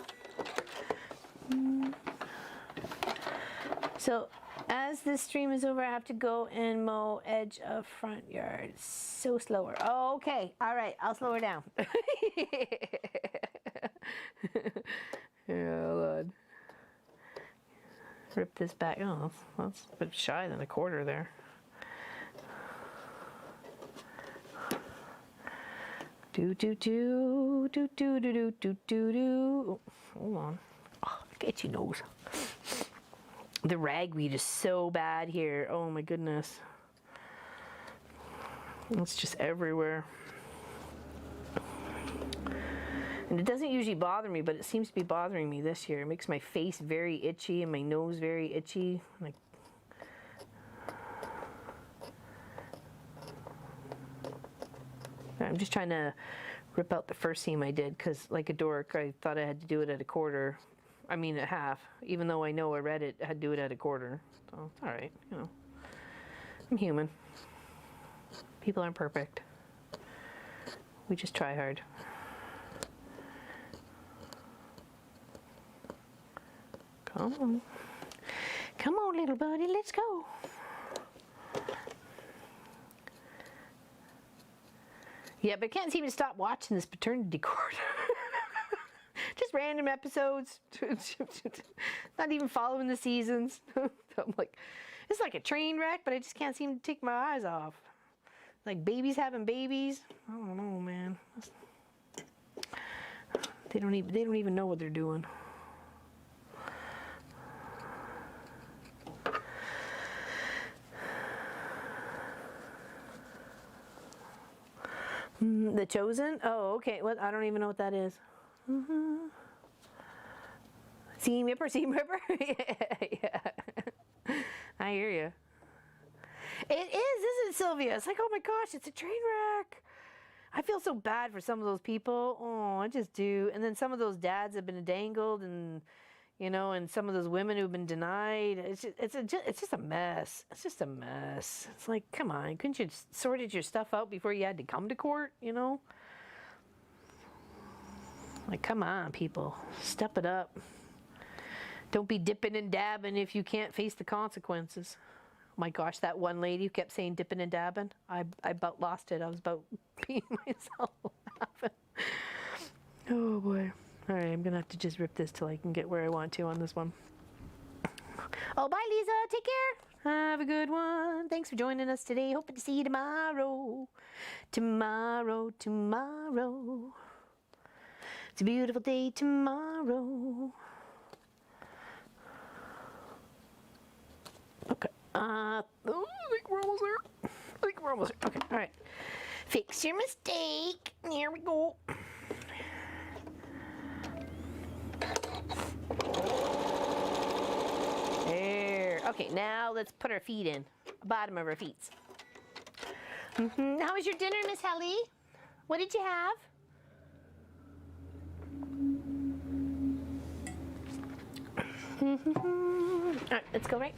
So as this stream is over, I have to go and mow edge of front yard. So slower. Oh, okay. All right. I'll slow her down. Yeah, Lord. Rip this back. Oh, that's a bit shy than a quarter there. Do do do do do do do do do do. Hold on. Oh, get your nose. The ragweed is so bad here. Oh my goodness. It's just everywhere. And it doesn't usually bother me, but it seems to be bothering me this year. It makes my face very itchy and my nose very itchy. Like, I'm just trying to rip out the first seam I did because, like a dork, I thought I had to do it at a quarter. I mean at half, even though I know I read it, I had to do it at a quarter. So it's all right, you know. I'm human. People aren't perfect. We just try hard. Come on. Come on, little buddy, let's go. Yeah, but I can't seem to stop watching this paternity court. Just random episodes. Not even following the seasons. I'm like, it's like a train wreck, but I just can't seem to take my eyes off. Like babies having babies. I don't know, man. They don't even know what they're doing. The Chosen? Oh, okay. What? I don't even know what that is. Seam ripper, seam ripper. Yeah. I hear you. It is, isn't it, Sylvia? It's like, oh my gosh, it's a train wreck. I feel so bad for some of those people. Oh, I just do. And then some of those dads have been dangled, and you know, and some of those women who've been denied. It's just a mess. It's just a mess. It's like, come on, couldn't you sorted your stuff out before you had to come to court? You know, like, come on, people, step it up. Don't be dipping and dabbing if you can't face the consequences. Oh my gosh, that one lady who kept saying dipping and dabbing, I about lost it. I was about peeing myself laughing. Oh boy. All right, I'm gonna have to just rip this till I can get where I want to on this one. Oh, bye, Lisa. Take care. Have a good one. Thanks for joining us today. Hoping to see you tomorrow. Tomorrow. It's a beautiful day tomorrow. Okay. I think we're almost there. Okay. All right. Fix your mistake. Here we go. There. Okay, now let's put our feet in. Bottom of our feet. How was your dinner, Miss Helly? What did you have? All right, let's go right.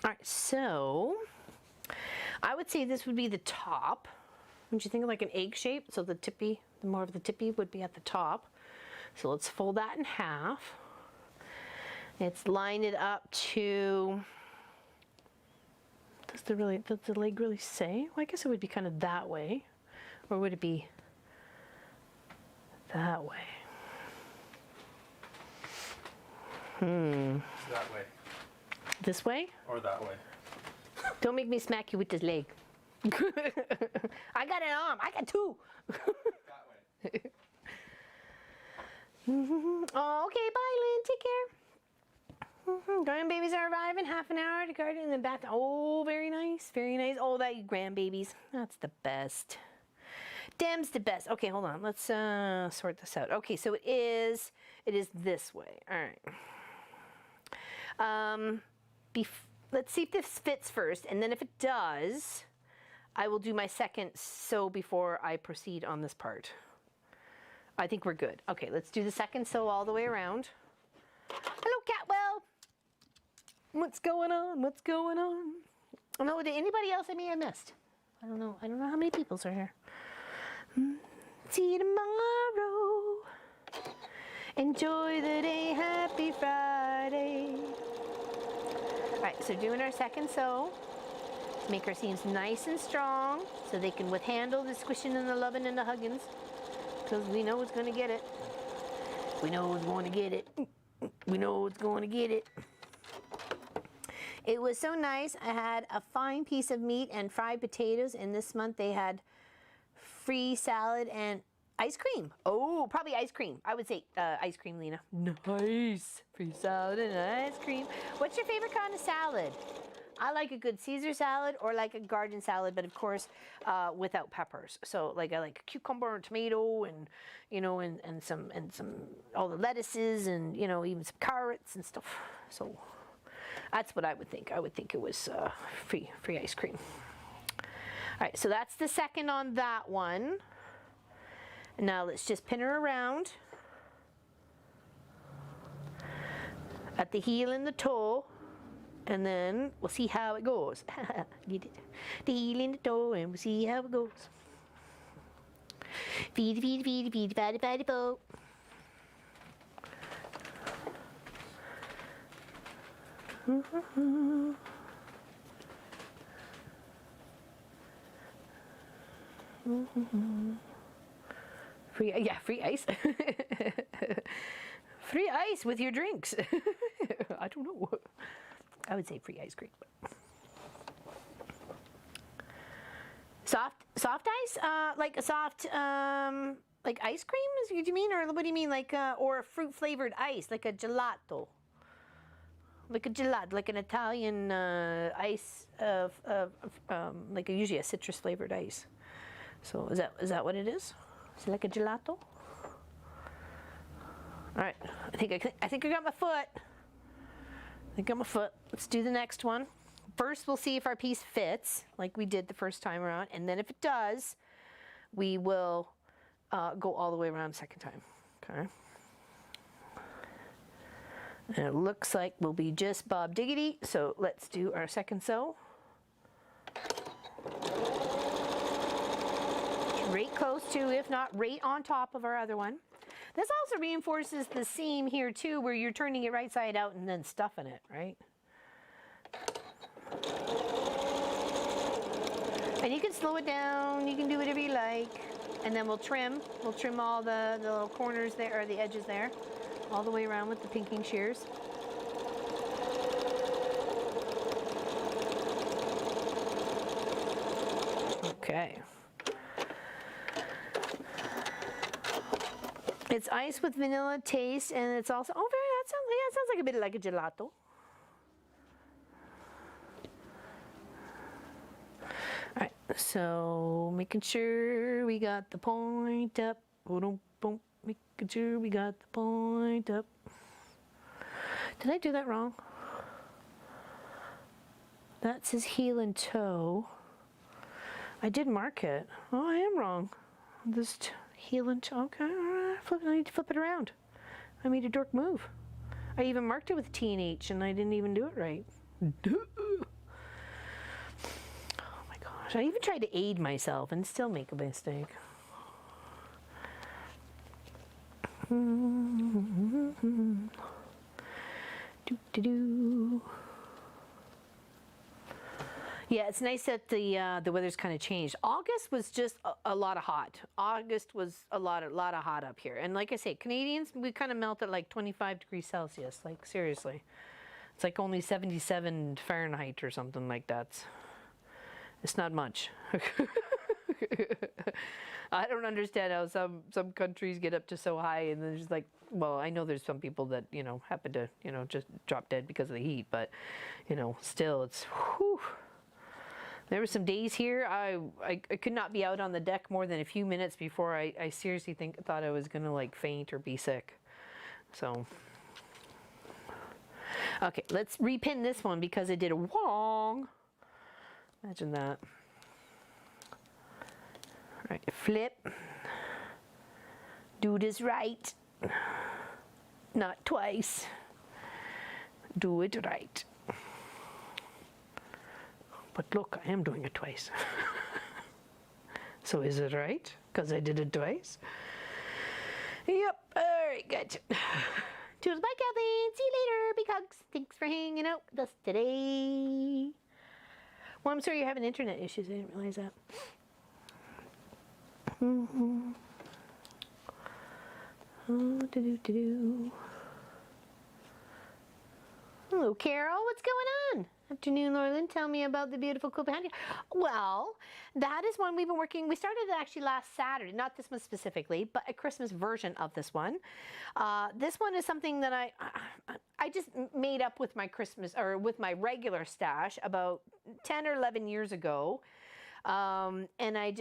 All right, so I would say this would be the top. Wouldn't you think of like an egg shape? So the more of the tippy would be at the top. So let's fold that in half. Let's line it up to, does the leg really say? Well, I guess it would be kind of that way. Or would it be that way? That way. This way? Or that way. Don't make me smack you with this leg. I got an arm. I got two. That way. Oh, okay, bye, Lynn. Take care. Grandbabies are arriving. Half an hour to garden in the bath. Oh, very nice. Very nice. Oh, that grandbabies. That's the best. Dem's the best. Okay, hold on. Let's sort this out. Okay, so it is this way. All right. Let's see if this fits first, and then if it does, I will do my second sew before I proceed on this part. I think we're good. Okay, let's do the second sew all the way around. Hello, Catwell. What's going on? What's going on? Oh, no, did anybody else I may have missed? I don't know. I don't know how many people's are here. See you tomorrow. Enjoy the day. Happy Friday. All right, so doing our second sew to make our seams nice and strong so they can handle the squishing and the loving and the huggings, because we know it's going to get it. We know it's going to get it. We know it's going to get it. It was so nice. I had a fine piece of meat and fried potatoes, and this month they had free salad and ice cream. Oh, probably ice cream. I would say ice cream, Lena. Nice. Free salad and ice cream. What's your favorite kind of salad? I like a good Caesar salad or like a garden salad, but of course without peppers. So like I like a cucumber and tomato and and some all the lettuces and even some carrots and stuff. So that's what I would think. I would think it was free ice cream. All right, so that's the second on that one. Now let's just pin her around at the heel and the toe, and then we'll see how it goes. Get it? The heel and the toe, and we'll see how it goes. Feed, feed, feed, feed, fatty, fatty, boat. Free ice. Free ice with your drinks. I don't know. I would say free ice cream. Soft ice? Like a soft, like ice cream? Is what you mean, or what do you mean, like, or a fruit flavored ice, like a gelato? Like a gelato, like an Italian ice of like usually a citrus flavored ice. So is that what it is? Is it like a gelato? All right, I think I got my foot. Let's do the next one. First, we'll see if our piece fits like we did the first time around, and then if it does, we will go all the way around the second time. Okay. And it looks like we'll be just Bob Diggity, so let's do our second sew. Right close to, if not right on top of our other one. This also reinforces the seam here too, where you're turning it right side out and then stuffing it, right? And you can slow it down, you can do whatever you like. And then we'll trim all the little corners there, or the edges there, all the way around with the pinking shears. Okay. It's ice with vanilla taste, and it's also, that sounds like a bit like a gelato. All right, so making sure we got the point up. Making sure we got the point up. Did I do that wrong? That says heel and toe. I did mark it. Oh, I am wrong. This heel and toe. Okay, all right. I need to flip it around. I made a dork move. I even marked it with T and H, and I didn't even do it right. Oh my gosh! I even tried to aid myself and still make a mistake. Yeah, it's nice that the weather's kind of changed. August was just a lot of hot. August was a lot of hot up here. And like I say, Canadians, we kind of melt at like 25 degrees Celsius. Like seriously, it's like only 77 Fahrenheit or something like that. It's not much. I don't understand how some countries get up to so high, and then there's like, well, I know there's some people that happen to just drop dead because of the heat, but still it's whew. There were some days here I could not be out on the deck more than a few minutes before I seriously thought I was gonna like faint or be sick. So okay, let's repin this one because I did a wrong. Imagine that. All right, flip, Do this right. Not twice. Do it right. But look, I am doing it twice. So is it right? Because I did it twice? Yep. All right, good. Toodles, bye, Kathleen. See you later. Big hugs. Thanks for hanging out with us today. Well, I'm sorry you're having internet issues. I didn't realize that. Hello, Carol. What's going on? Afternoon, Norland. Tell me about the beautiful quilt behind you. Well, that is one we've been working. We started it actually last Saturday, not this one specifically, but a Christmas version of this one. This one is something that I just made up with my Christmas or with my regular stash about 10 or 11 years ago. And I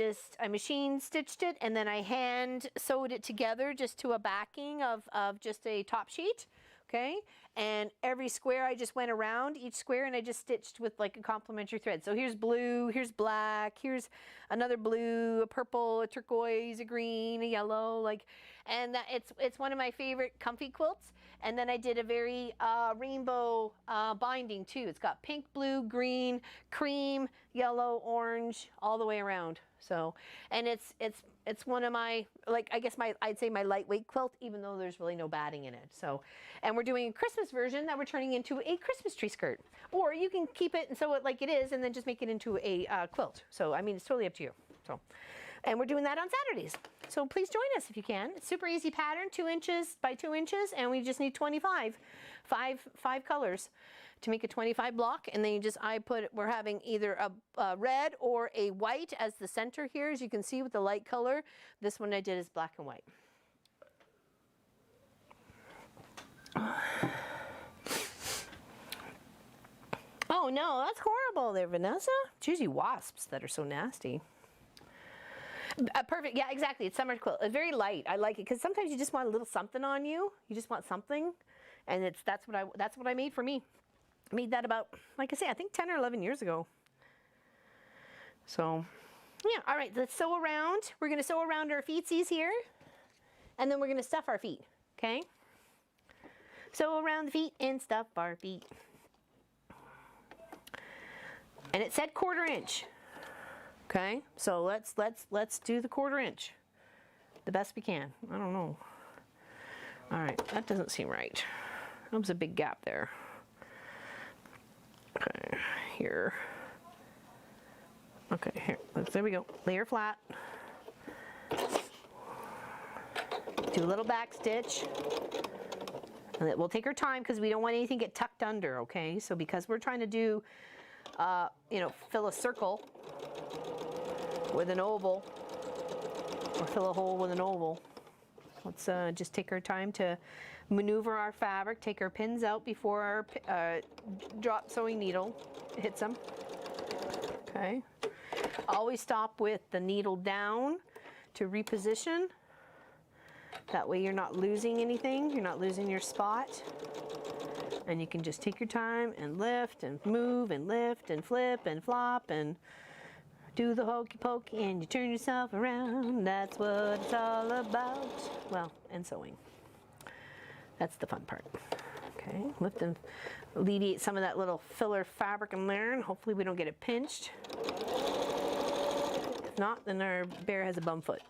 machine stitched it and then I hand sewed it together just to a backing of just a top sheet. Okay, and every square I just went around each square and I just stitched with like a complementary thread. So here's blue, here's black, here's another blue, a purple, a turquoise, a green, a yellow, like, and that it's one of my favorite comfy quilts. And then I did a very rainbow binding too. It's got pink, blue, green, cream, yellow, orange, all the way around. So, and it's one of my, like, I guess I'd say my lightweight quilt, even though there's really no batting in it. So, and we're doing a Christmas version that we're turning into a Christmas tree skirt. Or you can keep it and sew it like it is and then just make it into a quilt. So, I mean, it's totally up to you. So, and we're doing that on Saturdays. So please join us if you can. It's super easy pattern, 2 inches by 2 inches, and we just need 25, five colors to make a 25 block. And then you just, we're having either a red or a white as the center here, as you can see with the light color. This one I did is black and white. Oh no, that's horrible there, Vanessa. It's usually wasps that are so nasty. Perfect, yeah, exactly. It's summer quilt. It's very light. I like it because sometimes you just want a little something on you. You just want something, and that's what I made for me. I made that about, like I say, I think 10 or 11 years ago. So, yeah. All right, let's sew around. We're going to sew around our feetsies here, and then we're going to stuff our feet. Okay. Sew around the feet and stuff our feet. And it said 1/4 inch. Okay, so let's do the 1/4 inch the best we can. I don't know. All right, that doesn't seem right. That was a big gap there. Okay, here. Okay, here. There we go. Lay her flat. Do a little back stitch. And we'll take our time because we don't want anything to get tucked under. Okay, so because we're trying to do, you know, fill a circle with an oval, or fill a hole with an oval. Let's just take our time to maneuver our fabric, take our pins out before our drop sewing needle hits them. Okay. Always stop with the needle down to reposition. That way you're not losing anything, you're not losing your spot. And you can just take your time and lift and move and lift and flip and flop and do the hokey pokey and you turn yourself around. That's what it's all about. Well, and sewing. That's the fun part. Okay, lift and alleviate some of that little filler fabric in there, and hopefully we don't get it pinched. If not, then our bear has a bum foot.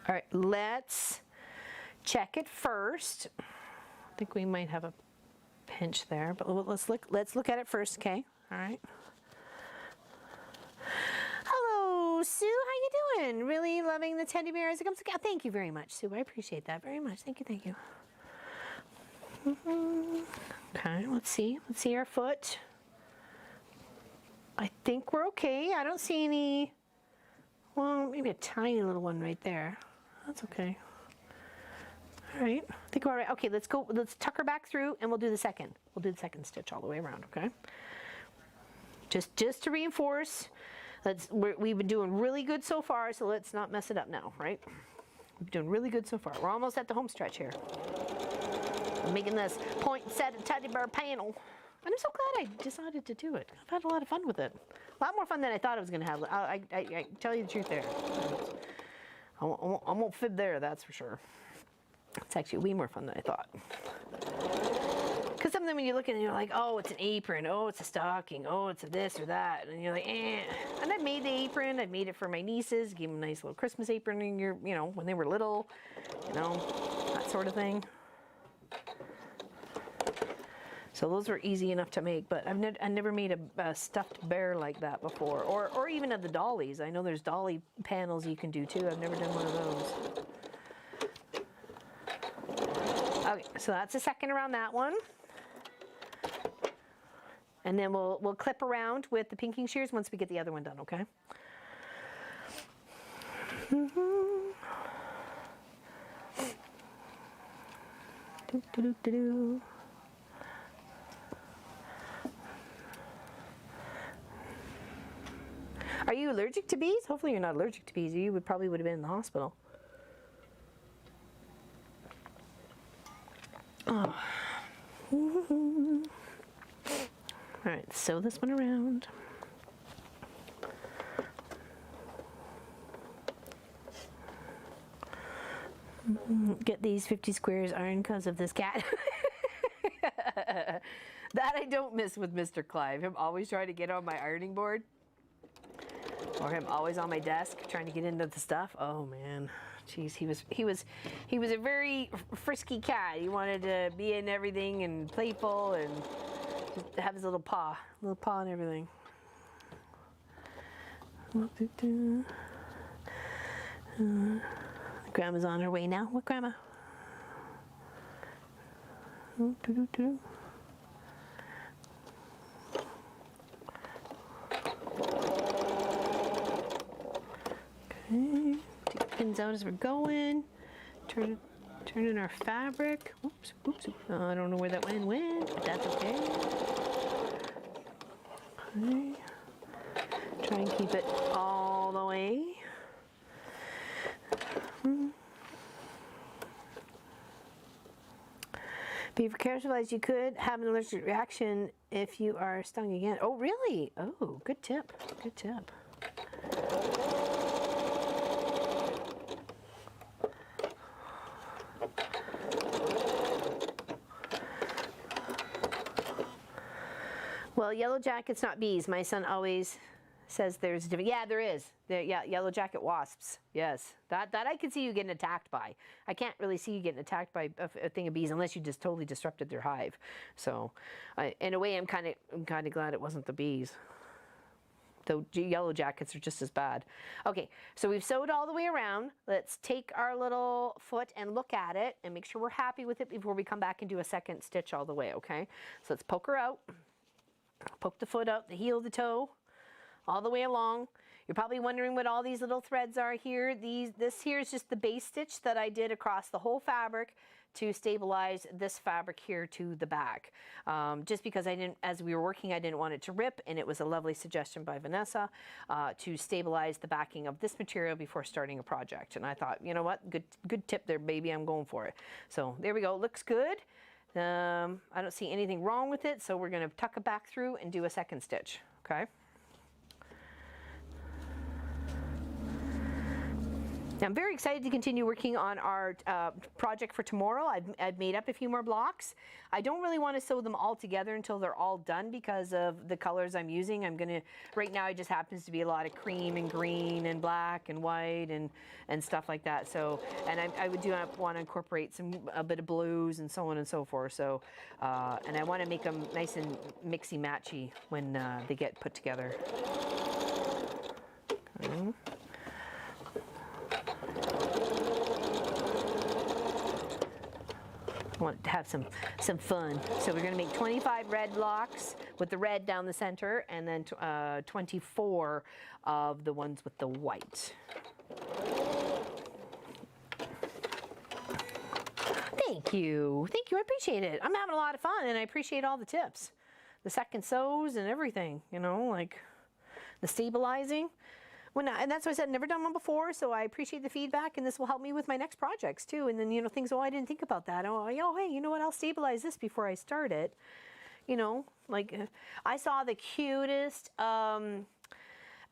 All right, let's check it first. I think we might have a pinch there, but let's look at it first, okay? All right. Hello, Sue. How you doing? Really loving the teddy bear as it comes together. Thank you very much, Sue. I appreciate that very much. Thank you. Thank you. Okay, let's see. Let's see our foot. I think we're okay. I don't see any. Well, maybe a tiny little one right there. That's okay. All right, I think we're all right. Okay, let's go. Let's tuck her back through, and we'll do the second. We'll do the second stitch all the way around. Okay. Just to reinforce. We've been doing really good so far, so let's not mess it up now, right? We're doing really good so far. We're almost at the home stretch here. I'm making this poinsettia teddy bear panel. And I'm so glad I decided to do it. I've had a lot of fun with it. A lot more fun than I thought I was going to have. I tell you the truth there. I won't fib there, that's for sure. It's actually way more fun than I thought. Because sometimes when you look at it, you're like, oh, it's an apron. Oh, it's a stocking. Oh, it's a this or that. And you're like, eh. And I made the apron. I made it for my nieces. Gave them a nice little Christmas apron in when they were little. That sort of thing. So those were easy enough to make, but I never made a stuffed bear like that before, or even of the dollies. I know there's dolly panels you can do too. I've never done one of those. Okay, so that's a second around that one, and then we'll clip around with the pinking shears once we get the other one done. Okay. Are you allergic to bees? Hopefully you're not allergic to bees. You probably would have been in the hospital. Oh. All right, sew this one around. Get these 50 squares ironed because of this cat. That I don't miss with Mr. Clive. Him always trying to get on my ironing board. Or him always on my desk trying to get into the stuff. Oh man, jeez, he was a very frisky cat. He wanted to be in everything and playful and just have his little paw and everything. Grandma's on her way now. What grandma? Okay, take the pins out as we're going. Turn in our fabric. Oops. I don't know where that went, but that's okay. Okay. Try and keep it all the way. Be as careful as you could have an allergic reaction if you are stung again. Oh, really? Oh, good tip. Good tip. Well, yellow jackets, not bees. My son always says there's a different. Yeah, there is. Yeah, yellow jacket wasps. Yes, that I can see you getting attacked by. I can't really see you getting attacked by a thing of bees unless you just totally disrupted their hive. So, in a way, I'm kind of glad it wasn't the bees. The yellow jackets are just as bad. Okay, so we've sewed all the way around. Let's take our little foot and look at it and make sure we're happy with it before we come back and do a second stitch all the way. Okay, so let's poke her out. Poke the foot out, the heel of the toe, all the way along. You're probably wondering what all these little threads are here. This here is just the base stitch that I did across the whole fabric to stabilize this fabric here to the back. Just because as we were working, I didn't want it to rip, and it was a lovely suggestion by Vanessa to stabilize the backing of this material before starting a project. And I thought, you know what, good tip there, baby, I'm going for it. So there we go, looks good. I don't see anything wrong with it, so we're going to tuck it back through and do a second stitch, okay? I'm very excited to continue working on our project for tomorrow. I've made up a few more blocks. I don't really want to sew them all together until they're all done because of the colors I'm using. Right now it just happens to be a lot of cream and green and black and white and stuff like that. So, and I would want to incorporate a bit of blues and so on and so forth. So, and I want to make them nice and mixy matchy when they get put together. Okay. Want to have some fun. So we're going to make 25 red blocks with the red down the center, and then 24 of the ones with the white. Thank you. I appreciate it. I'm having a lot of fun, and I appreciate all the tips. The second sews and everything, like the stabilizing. And that's why I said I've never done one before, so I appreciate the feedback, and this will help me with my next projects too. And then, you know, things, oh, I didn't think about that. Oh, hey, you know what, I'll stabilize this before I start it. You know, like I saw the cutest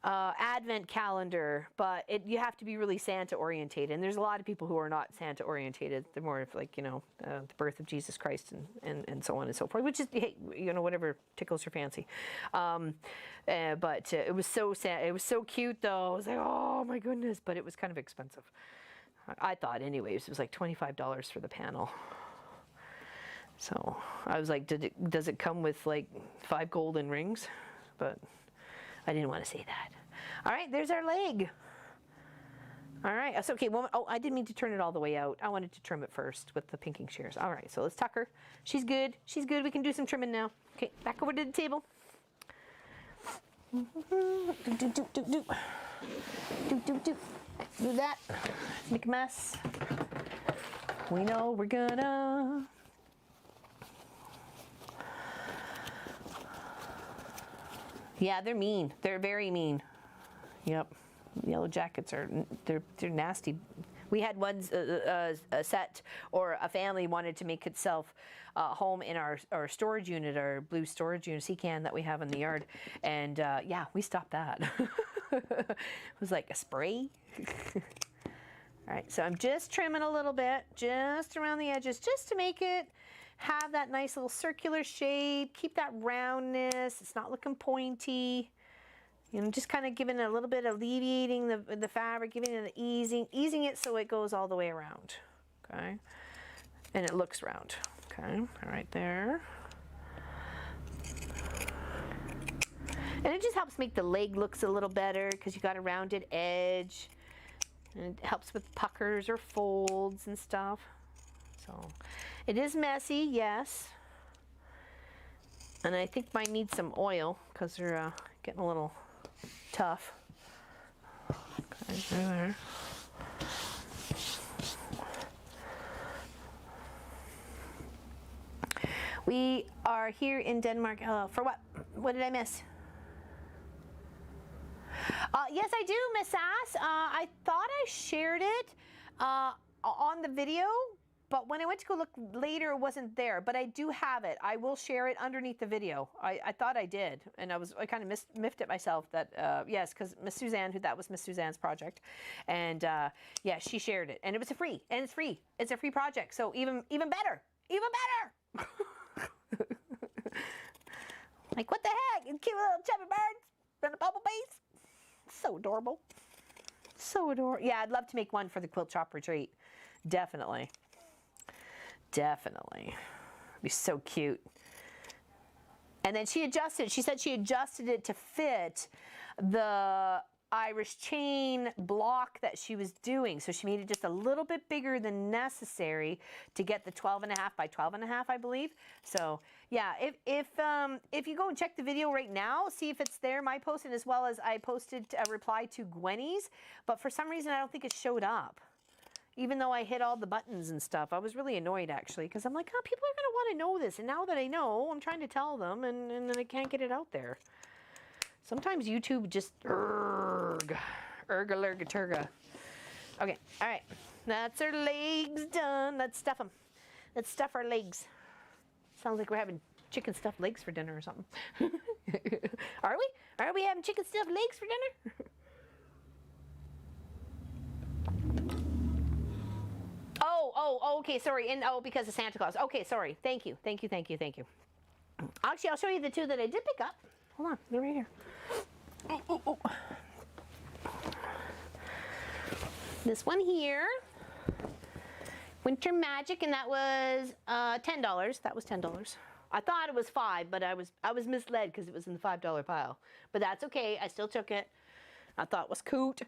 advent calendar, but you have to be really Santa orientated, and there's a lot of people who are not Santa orientated. They're more of like, you know, the birth of Jesus Christ and so on and so forth, which is, hey, you know, whatever tickles your fancy. But it was so sad. It was so cute though. I was like, oh my goodness, but it was kind of expensive. I thought anyways. It was like $25 for the panel. So I was like, does it come with like 5 golden rings? But I didn't want to say that. All right, there's our leg. All right, that's okay. Well, oh, I didn't mean to turn it all the way out. I wanted to trim it first with the pinking shears. All right, so let's tuck her. She's good. She's good. We can do some trimming now. Okay, back over to the table. Do that. Make a mess. We know we're gonna. Yeah, they're mean. They're very mean. Yep. Yellow jackets they're nasty. We had ones a set, or a family wanted to make itself home in our storage unit, our blue storage unit, sea can that we have in the yard, and yeah, we stopped that. It was like a spray. All right, so I'm just trimming a little bit, just around the edges, just to make it have that nice little circular shape, keep that roundness. It's not looking pointy. You know, just kind of giving it a little bit, alleviating the fabric, giving it an easing it so it goes all the way around. Okay, and it looks round. Okay, all right there. And it just helps make the leg looks a little better because you got a rounded edge. And it helps with puckers or folds and stuff. So it is messy, yes. And I think mine needs some oil because they're getting a little tough. Okay, there. We are here in Denmark. For what? What did I miss? Yes, I do, Miss Sass. I thought I shared it on the video, but when I went to go look later, it wasn't there. But I do have it. I will share it underneath the video. I thought I did, and I kind of miffed at myself that yes, because Miss Suzanne, that was Miss Suzanne's project, and yeah, she shared it, and it was free, and it's free. It's a free project, so even better, even better. Like, what the heck? Cute little chubby birds and the bumblebees. So adorable. So adorable. Yeah, I'd love to make one for the quilt shop retreat. Definitely. Definitely. It'd be so cute. And then she said she adjusted it to fit the Irish chain block that she was doing. So she made it just a little bit bigger than necessary to get the 12.5 by 12.5, I believe. So yeah, if you go and check the video right now, see if it's there, my post, and as well as I posted a reply to Gwenny's, but for some reason I don't think it showed up. Even though I hit all the buttons and stuff, I was really annoyed actually, because I'm like, oh, people are going to want to know this, and now that I know, I'm trying to tell them, and then I can't get it out there. Sometimes YouTube just erga-lurga-turga. Okay, all right. That's our legs done. Let's stuff them. Let's stuff our legs. Sounds like we're having chicken stuffed legs for dinner or something. Are we? Are we having chicken stuffed legs for dinner? Oh, okay, sorry. And because of Santa Claus. Okay, sorry. Thank you. Actually, I'll show you the two that I did pick up. Hold on, they're right here. Oh. This one here, Winter Magic, and that was $10. That was $10. I thought it was $5, but I was misled because it was in the $5 pile. But that's okay. I still took it. I thought it was cute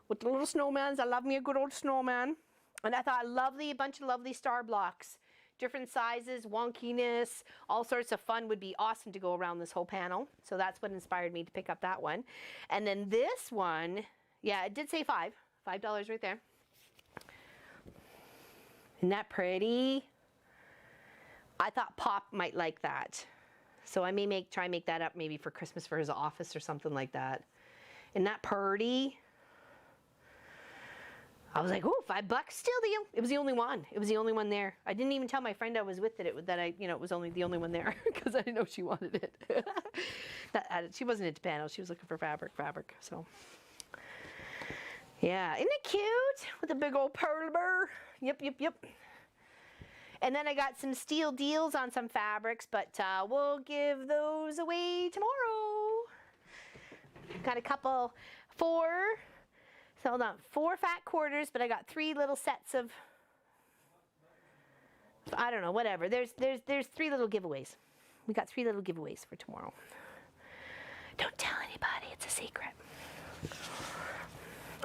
with the little snowmans. I love me a good old snowman. And I thought a bunch of lovely star blocks. Different sizes, wonkiness, all sorts of fun would be awesome to go around this whole panel. So that's what inspired me to pick up that one. And then this one, yeah, it did say $5 right there. Isn't that pretty? I thought Pop might like that. So I may try and make that up maybe for Christmas for his office or something like that. Isn't that purty? I was like, oh, $5, still deal. It was the only one. It was the only one there. I didn't even tell my friend I was with that it was only the only one there because I didn't know she wanted it. She wasn't into panels. She was looking for fabric. So, yeah, isn't it cute with a big old pearl burr? Yep. And then I got some steal deals on some fabrics, but we'll give those away tomorrow. Got a couple, 4. So hold on, 4 fat quarters, but I got 3 little sets of, I don't know, whatever. There's 3 little giveaways. We got 3 little giveaways for tomorrow. Don't tell anybody, it's a secret.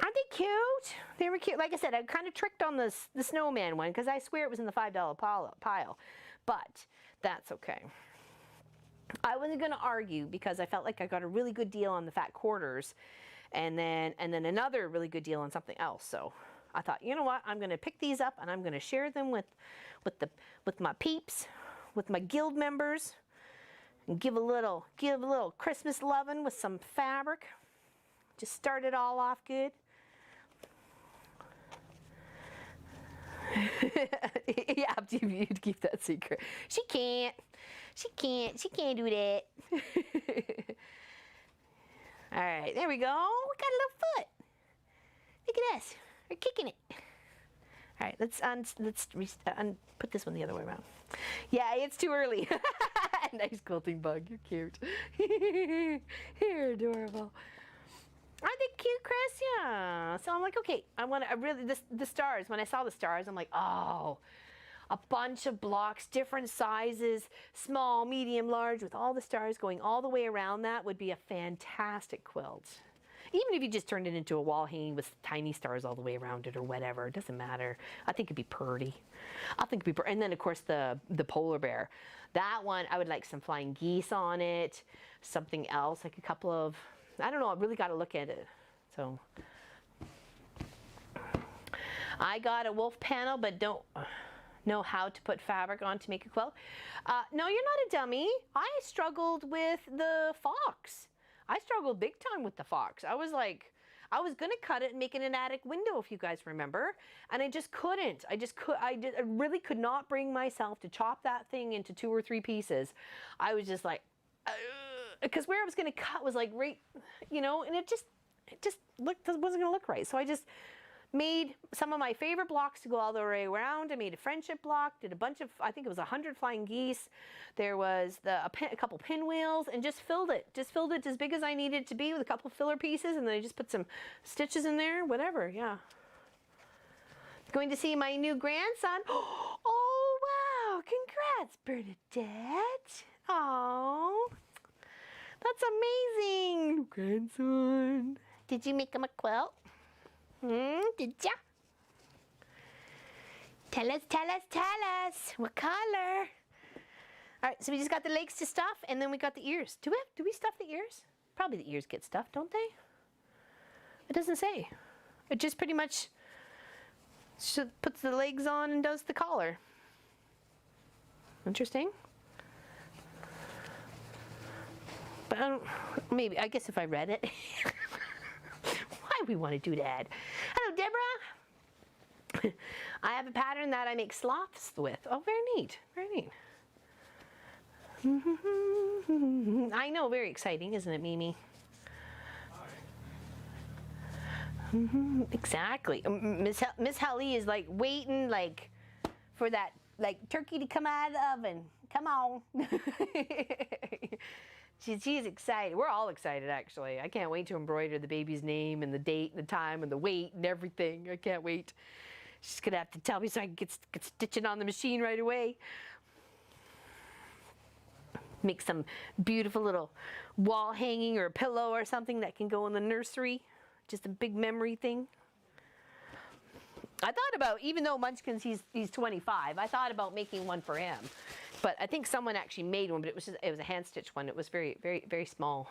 Aren't they cute? They were cute. Like I said, I kind of tricked on the snowman one because I swear it was in the $5 pile, but that's okay. I wasn't going to argue because I felt like I got a really good deal on the fat quarters. And then another really good deal on something else. So I thought, you know what? I'm going to pick these up and I'm going to share them with my peeps, with my guild members, and give a little Christmas loving with some fabric. Just start it all off good. Yeah, you'd keep that secret. She can't do that. All right, there we go. We got a little foot. Look at us. We're kicking it. All right, let's put this one the other way around. Yeah, it's too early. Nice quilting bug. You're cute. You're adorable. Aren't they cute, Chris? Yeah. So I'm like, okay, the stars. When I saw the stars, I'm like, oh, a bunch of blocks, different sizes, small, medium, large, with all the stars going all the way around that would be a fantastic quilt. Even if you just turned it into a wall hanging with tiny stars all the way around it or whatever, it doesn't matter. I think it'd be pretty. And then of course the polar bear. That one, I would like some flying geese on it, something else, like a couple of, I don't know, I really got to look at it. So I got a wolf panel, but don't know how to put fabric on to make a quilt. No, you're not a dummy. I struggled with the fox. I struggled big time with the fox. I was like, I was gonna cut it and make it an attic window, if you guys remember, and I just couldn't. I really could not bring myself to chop that thing into 2 or 3 pieces. I was just like, because where I was gonna cut was like right, and it just wasn't gonna look right. So I just made some of my favorite blocks to go all the way around. I made a friendship block, did a bunch of, I think it was 100 flying geese. There was a couple pinwheels, and just filled it as big as I needed to be with a couple filler pieces, and then I just put some stitches in there, whatever, yeah. Going to see my new grandson. Oh, wow, congrats, Bernadette. Oh, that's amazing. Grandson. Did you make him a quilt? Did ya? Tell us. What color? All right, so we just got the legs to stuff, and then we got the ears. Do we stuff the ears? Probably the ears get stuffed, don't they? It doesn't say. It just pretty much puts the legs on and does the collar. Interesting. But I guess if I read it. Why we want to do that? Hello, Deborah. I have a pattern that I make sloths with. Oh, very neat. Very neat. I know, very exciting, isn't it, Mimi? Exactly. Miss Helly is like waiting for that turkey to come out of the oven. Come on. She's excited. We're all excited, actually. I can't wait to embroider the baby's name and the date and the time and the weight and everything. I can't wait. She's going to have to tell me so I can get stitching on the machine right away. Make some beautiful little wall hanging or a pillow or something that can go in the nursery. Just a big memory thing. I thought about, even though Munchkins, he's 25, I thought about making one for him. But I think someone actually made one, but it was a hand stitched one. It was very, very, very small.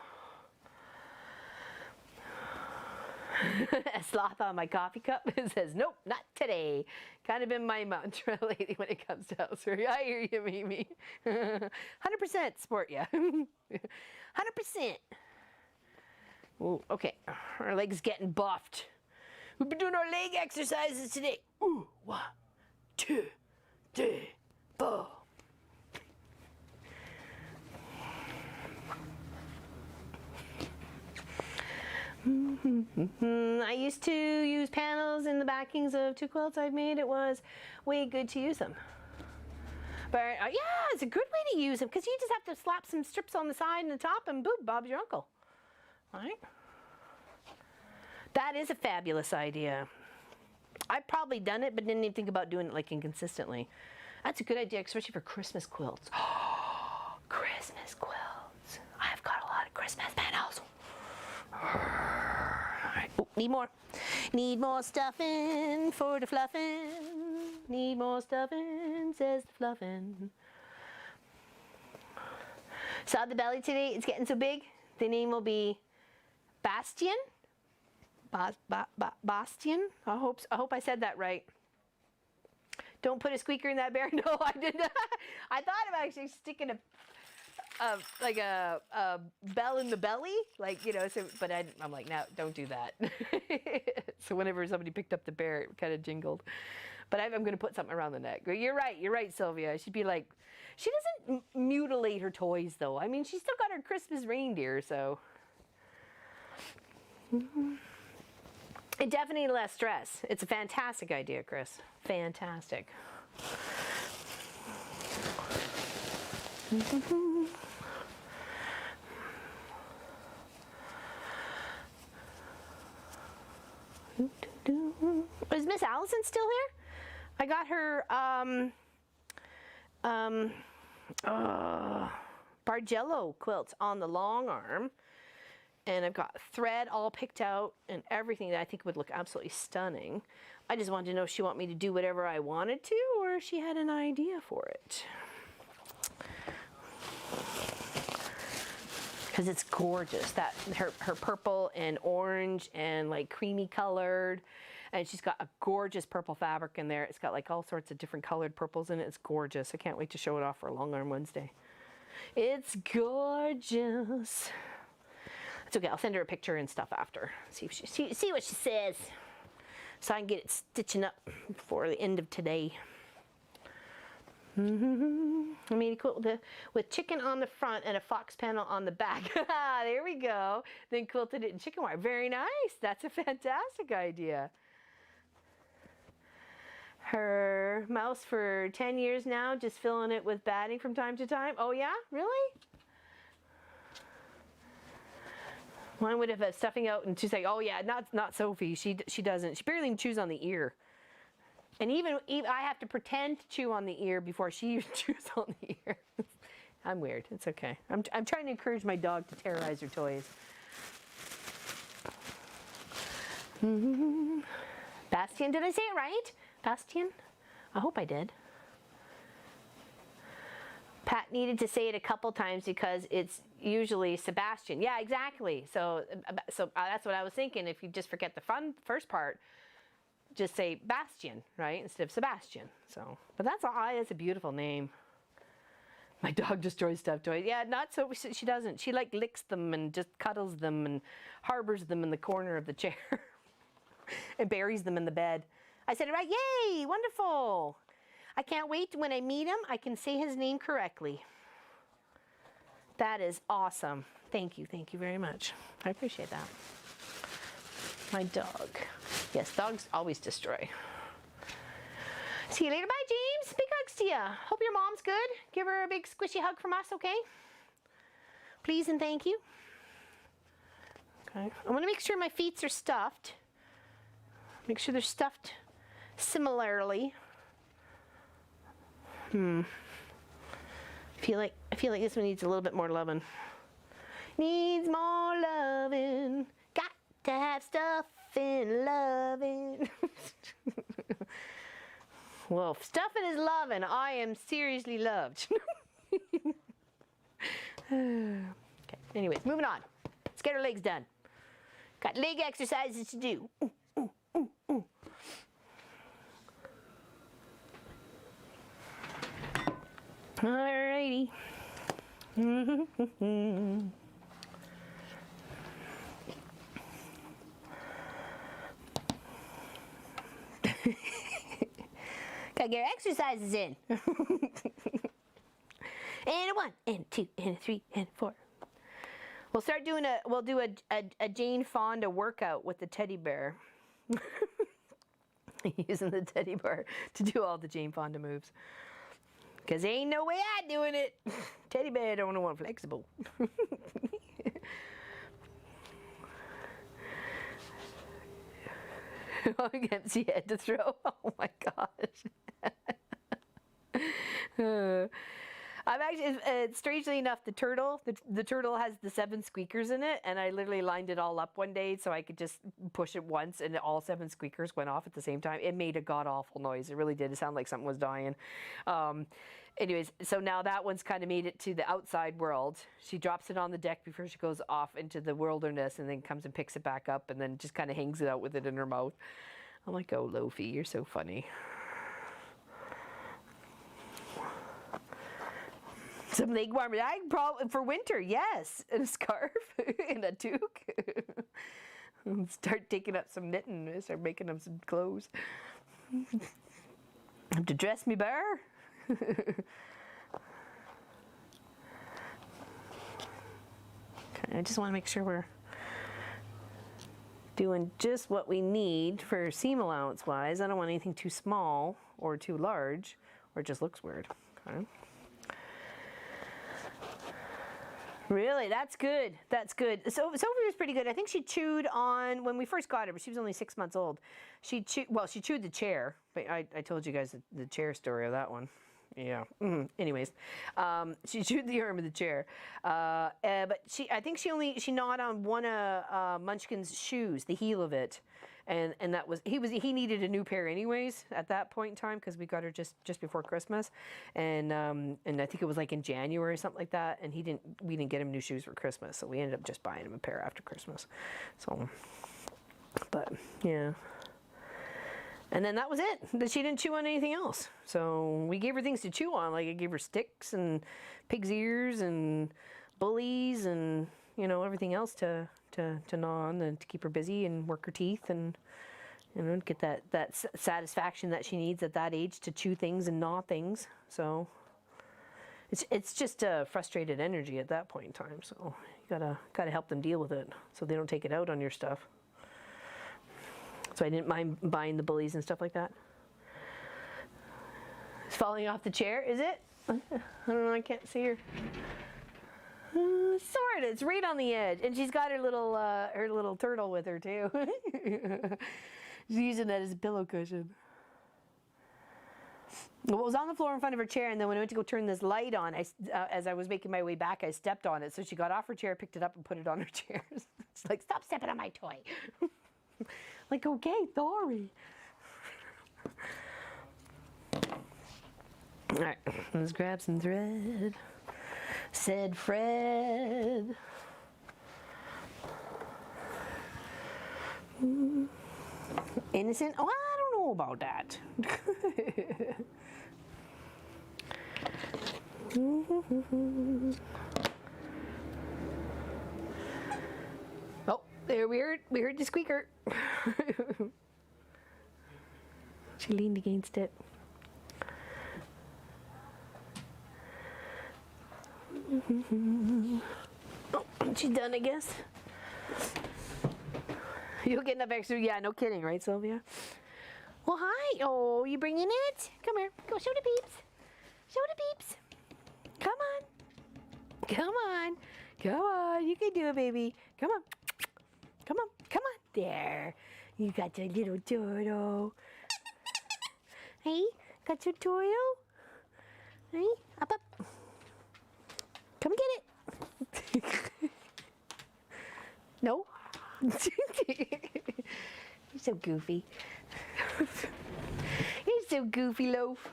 A sloth on my coffee cup. It says, nope, not today. Kind of been my mantra lately when it comes to housework. I hear you, Mimi. 100% sport ya. 100%. Ooh, okay, our leg's getting buffed. We've been doing our leg exercises today. Ooh, 1, 2, 3, 4. I used to use panels in the backings of 2 quilts I've made. It was way good to use them. But yeah, it's a good way to use them because you just have to slap some strips on the side and the top and boom, Bob's your uncle. All right? That is a fabulous idea. I've probably done it, but didn't even think about doing it like inconsistently. That's a good idea, especially for Christmas quilts. Christmas quilts. I've got a lot of Christmas panels. Alright, need more. Need more stuffing for the fluffing. Need more stuffing, says the fluffing. Saw the belly today, it's getting so big. The name will be Bastian. Bastian? I hope I said that right. Don't put a squeaker in that bear. No, I didn't. I thought of actually sticking like a bell in the belly, like, you know. So, but I'm like, no, don't do that. So whenever somebody picked up the bear, it kind of jingled. But I'm going to put something around the neck. You're right, Sylvia. She'd be like, she doesn't mutilate her toys though. I mean, she's still got her Christmas reindeer, so. It definitely less stress. It's a fantastic idea, Chris. Fantastic. Is Miss Allison still here? I got her Bargello quilts on the long arm. And I've got thread all picked out and everything that I think would look absolutely stunning. I just wanted to know if she wanted me to do whatever I wanted to or if she had an idea for it. Because it's gorgeous. That her purple and orange and like creamy colored. And she's got a gorgeous purple fabric in there. It's got like all sorts of different colored purples in it. It's gorgeous. I can't wait to show it off for Long Arm Wednesday. It's gorgeous. It's okay, I'll send her a picture and stuff after. See if see what she says. So I can get it stitching up before the end of today. I made a quilt with chicken on the front and a fox panel on the back. There we go. Then quilted it in chicken wire. Very nice. That's a fantastic idea. Her mouse for 10 years now, just filling it with batting from time to time. Oh yeah? Really? Mine would have stuffing out, and she's like, "Oh yeah, not Sophie. She doesn't. She barely even chews on the ear, and even I have to pretend to chew on the ear before she even chews on the ear." I'm weird. It's okay. I'm trying to encourage my dog to terrorize her toys. Bastian, did I say it right? Bastian? I hope I did. Pat needed to say it a couple times because it's usually Sebastian. Yeah, exactly. So that's what I was thinking. If you just forget the first part, just say Bastian, right, instead of Sebastian. So, but that's a beautiful name. My dog destroys stuffed toys. Yeah, not so. She doesn't. She like licks them and just cuddles them and harbors them in the corner of the chair and buries them in the bed. I said it right. Yay! Wonderful. I can't wait when I meet him. I can say his name correctly. That is awesome. Thank you very much. I appreciate that. My dog. Yes, dogs always destroy. See you later. Bye, James. Big hugs to you. Hope your mom's good. Give her a big squishy hug from us, okay? Please and thank you. Okay. I want to make sure my feet are stuffed. Make sure they're stuffed similarly. I feel like this one needs a little bit more loving. Needs more loving. Got to have stuff and loving. Well, if stuffing is loving, I am seriously loved. Okay. Anyways, moving on. Let's get our legs done. Got leg exercises to do. Alrighty. Gotta get exercises in. And a 1, and a 2, and a 3, and a 4. We'll do a Jane Fonda workout with the teddy bear. Using the teddy bear to do all the Jane Fonda moves. Cause there ain't no way I'm doing it. Teddy bear don't want flexible. Empty head to throw. Oh my gosh. I'm actually, strangely enough, the turtle has the 7 squeakers in it, and I literally lined it all up one day so I could just push it once, and all 7 squeakers went off at the same time. It made a god-awful noise. It really did. It sounded like something was dying. Anyways, so now that one's kind of made it to the outside world. She drops it on the deck before she goes off into the wilderness, and then comes and picks it back up, and then just kind of hangs it out with it in her mouth. I'm like, oh, Lofi, you're so funny. Some leg warmers. I probably for winter, yes, and a scarf and a toque. Start taking up some knitting. Start making them some clothes. Have to dress me bear. I just want to make sure we're doing just what we need for seam allowance wise. I don't want anything too small or too large, or it just looks weird. Okay. Really, that's good. That's good. So Sophie was pretty good. I think she chewed on when we first got her, but she was only 6 months old. She chewed the chair. But I told you guys the chair story of that one. Yeah. Anyways, she chewed the arm of the chair. But I think she gnawed on one of Munchkin's shoes, the heel of it. And that was he needed a new pair anyways at that point in time, because we got her just before Christmas, and I think it was like in January or something like that, and we didn't get him new shoes for Christmas, so we ended up just buying him a pair after Christmas. So, but yeah, and then that was it. That she didn't chew on anything else. So we gave her things to chew on, like I gave her sticks and pig's ears and bullies and everything else to gnaw on and to keep her busy and work her teeth and get that satisfaction that she needs at that age to chew things and gnaw things. So it's just a frustrated energy at that point in time. So you gotta help them deal with it so they don't take it out on your stuff. So I didn't mind buying the bullies and stuff like that. It's falling off the chair, is it? I don't know. I can't see her. Sort of. It's right on the edge, and she's got her little turtle with her too. She's using that as a pillow cushion. Well, it was on the floor in front of her chair, and then when I went to go turn this light on, as I was making my way back, I stepped on it. So she got off her chair, picked it up, and put it on her chair. It's like, stop stepping on my toy. Like, okay, sorry. All right, let's grab some thread. Said Fred. Innocent? Oh, I don't know about that. Oh, there we heard the squeaker. She leaned against it. Oh, she's done, I guess. You'll get enough extra. Yeah, no kidding, right, Sylvia? Well, hi. Oh, you bringing it? Come here. Go show the peeps. Show the peeps. Come on. Come on. Come on. You can do it, baby. Come on. Come on. Come on. There. You got your little turtle. Hey, got your turtle? Hey, up, up. Come get it. No? You're so goofy. You're so goofy, loaf.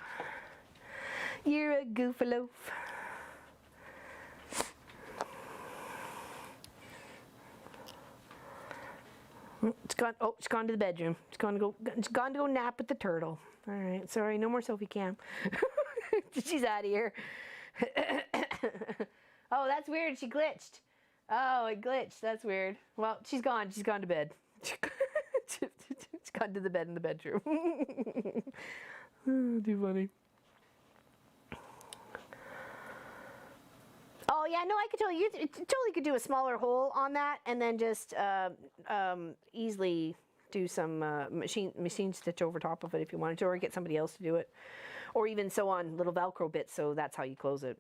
You're a goofy loaf. It's gone. Oh, it's gone to the bedroom. It's gone to go nap with the turtle. All right. Sorry, no more Sophie Cam. She's out of here. Oh, that's weird. She glitched. Oh, it glitched. That's weird. Well, she's gone. She's gone to bed. She's gone to the bed in the bedroom. Too funny. Oh yeah, no, I could totally, you totally could do a smaller hole on that, and then just easily do some machine stitch over top of it if you wanted to, or get somebody else to do it, or even sew on little Velcro bits. So that's how you close it,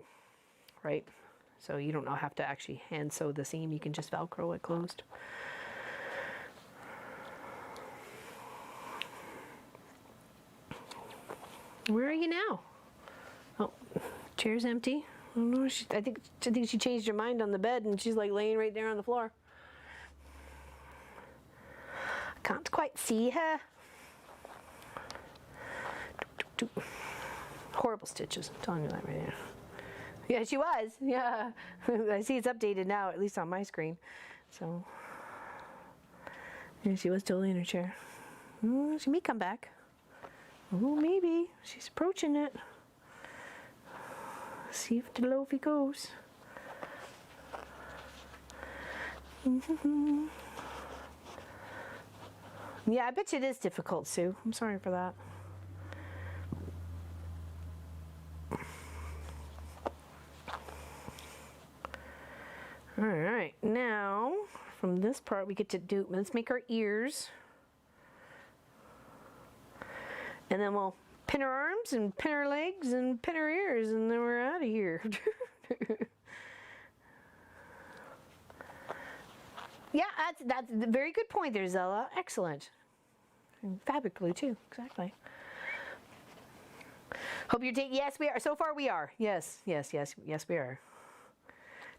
right? So you don't have to actually hand sew the seam. You can just Velcro it closed. Where are you now? Oh, chair's empty. I don't know. I think she changed her mind on the bed, and she's like laying right there on the floor. I can't quite see her. Horrible stitches. I'm telling you that right now. Yeah, she was. Yeah, I see it's updated now, at least on my screen. So, yeah, she was totally in her chair. She may come back. Oh, maybe. She's approaching it. See if the loafy goes. Yeah, I bet you it is difficult, Sue. I'm sorry for that. All right, now from this part we get to do, let's make our ears. And then we'll pin our arms and pin our legs and pin our ears, and then we're out of here. Yeah, that's a very good point there, Zella. Excellent. And fabric glue too, exactly. Hope you're taking, yes we are, so far we are. Yes, yes, yes, yes we are.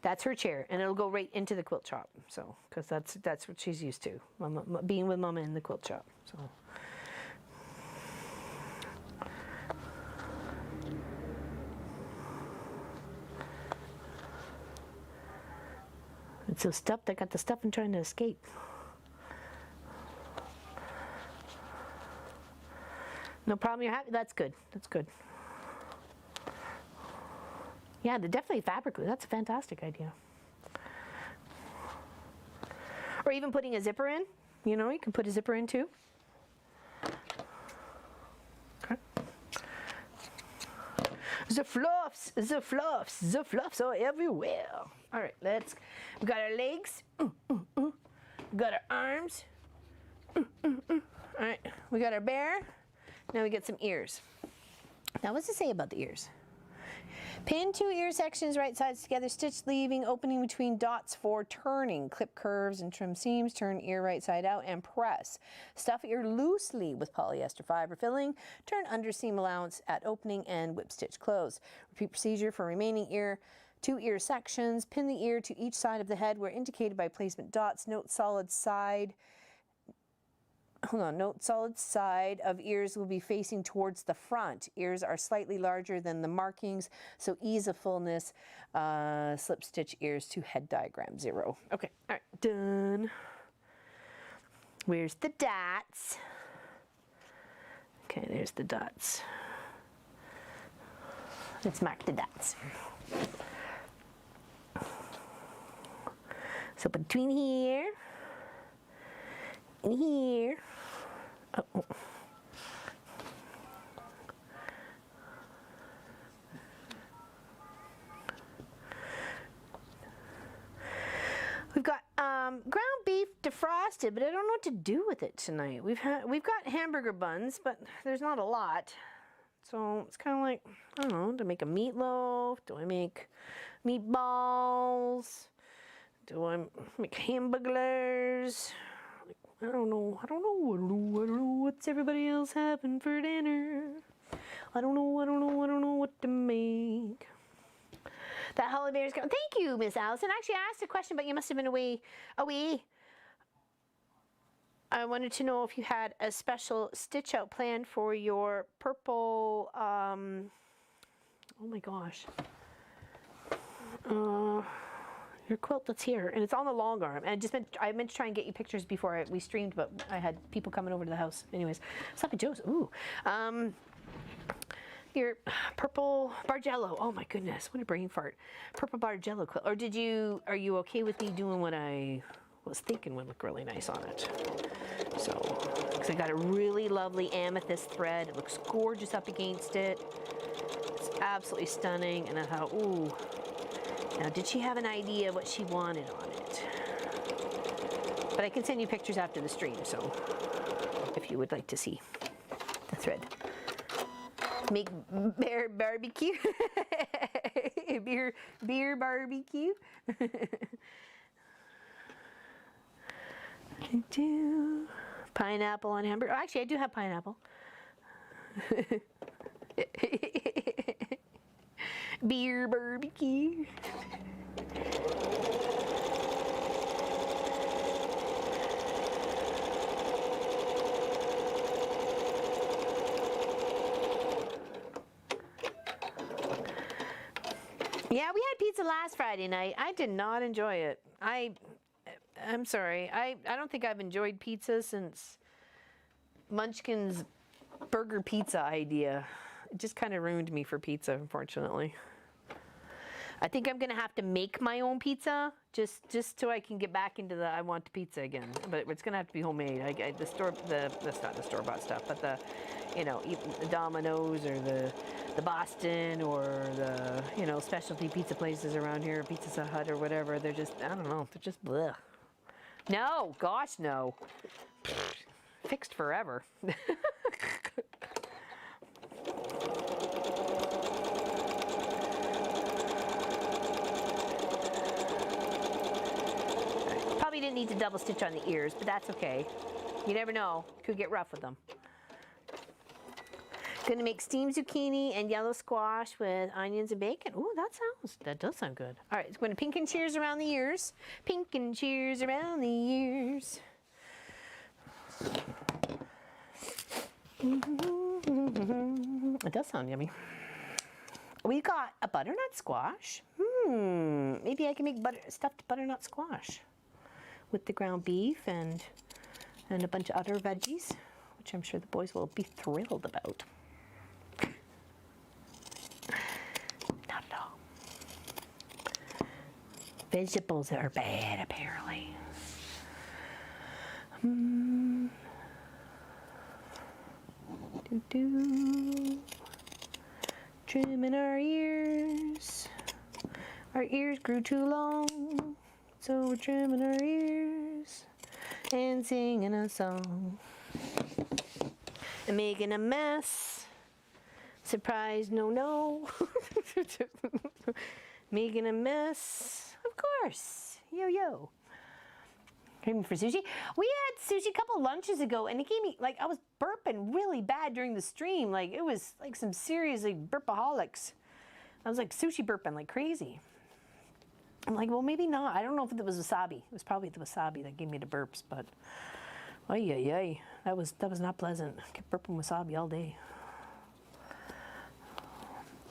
That's her chair, and it'll go right into the quilt shop. So, because that's what she's used to, Mama, being with Mama in the quilt shop. So. It's so stuffed. I got the stuff and trying to escape. No problem. You're happy. That's good. That's good. Yeah, they're definitely fabric glue. That's a fantastic idea. Or even putting a zipper in. You know, you can put a zipper in too. Okay. The fluffs, the fluffs, the fluffs are everywhere. All right, we got our legs. We got our arms. All right, we got our bear. Now we get some ears. Now what's it say about the ears? Pin 2 ear sections, right sides together, stitch leaving opening between dots for turning. Clip curves and trim seams, turn ear right side out and press. Stuff ear loosely with polyester fiber filling, turn under seam allowance at opening and whip stitch close. Repeat procedure for remaining ear. 2 ear sections, pin the ear to each side of the head where indicated by placement dots. Note solid side of ears will be facing towards the front. Ears are slightly larger than the markings, so ease of fullness. Slip stitch ears to head diagram 0. Okay, all right, done. Where's the dots? Okay, there's the dots. Let's mark the dots. So between here and here. Oh. We've got ground beef defrosted, but I don't know what to do with it tonight. We've got hamburger buns, but there's not a lot. So it's kind of like, I don't know, do I make a meatloaf? Do I make meatballs? Do I make hamburglers? I don't know what's everybody else having for dinner. I don't know what to make. That Holly Bear's going. Thank you, Miss Allison. Actually, I asked a question, but you must have been away. I wanted to know if you had a special stitch out planned for your purple, oh my gosh. Your quilt that's here, and it's on the long arm. And I meant to try and get you pictures before we streamed, but I had people coming over to the house. Anyways, Sloppy Joe's. Ooh, your purple Bargello. Oh my goodness, what a brain fart! Purple Bargello quilt. Or are you okay with me doing what I was thinking would look really nice on it? So, because I got a really lovely amethyst thread. It looks gorgeous up against it. It's absolutely stunning. And I thought, ooh. Now, did she have an idea what she wanted on it? But I can send you pictures after the stream, so if you would like to see the thread. Make bear barbecue. beer barbecue. Pineapple on hamburger. Oh, actually, I do have pineapple. Beer barbecue. Yeah, we had pizza last Friday night. I did not enjoy it. I'm sorry. I don't think I've enjoyed pizza since Munchkin's burger pizza idea. It just kind of ruined me for pizza, unfortunately. I think I'm gonna have to make my own pizza just so I can get back into the I want pizza again. But it's gonna have to be homemade. That's not the store-bought stuff, but the, you know, the Domino's or the Boston or the, you know, specialty pizza places around here, Pizza Hut or whatever. They're just, I don't know, they're just bleh. No, gosh, no. Fixed forever. Probably didn't need to double stitch on the ears, but that's okay. You never know, could get rough with them. Gonna make steamed zucchini and yellow squash with onions and bacon. Ooh, that does sound good. All right, it's going to pink and cheers around the ears. Pink and cheers around the ears. It does sound yummy. We got a butternut squash. Maybe I can make stuffed butternut squash with the ground beef and a bunch of other veggies, which I'm sure the boys will be thrilled about. Not at all. Vegetables are bad, apparently. Trimming our ears. Our ears grew too long, so we're trimming our ears and singing a song. And making a mess. Surprise, no. Making a mess. Of course. Yo. Craving for sushi. We had sushi a couple lunches ago, and it gave me, like, I was burping really bad during the stream. Like, it was like some serious, like, burpaholics. I was like sushi burping like crazy. I'm like, well, maybe not. I don't know if it was wasabi. It was probably the wasabi that gave me the burps, but ay. That was not pleasant. I kept burping wasabi all day.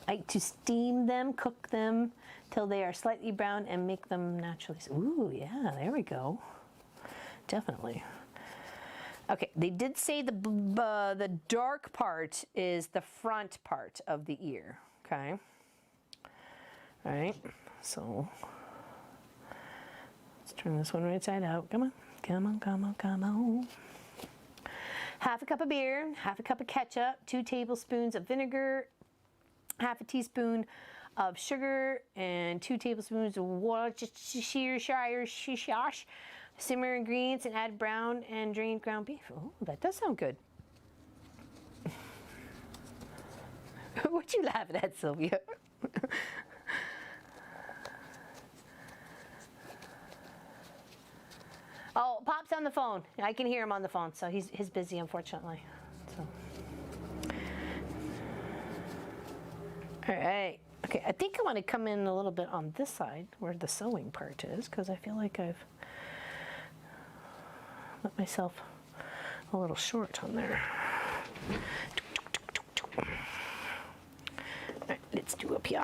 I like to steam them, cook them till they are slightly brown and make them naturally. Ooh, yeah, there we go. Definitely. Okay, they did say the dark part is the front part of the ear, okay? All right, so let's turn this one right side out. Come on. Half a cup of beer, half a cup of ketchup, 2 tablespoons of vinegar, half a teaspoon of sugar, and 2 tablespoons of Worcestershire sauce. Simmer ingredients and add brown and drained ground beef. Oh, that does sound good. What you laughing at, Sylvia? Oh, Pop's on the phone. I can hear him on the phone, so he's busy, unfortunately. So. All right. Okay, I think I want to come in a little bit on this side where the sewing part is, because I feel like I've let myself a little short on there. All right, let's do up here.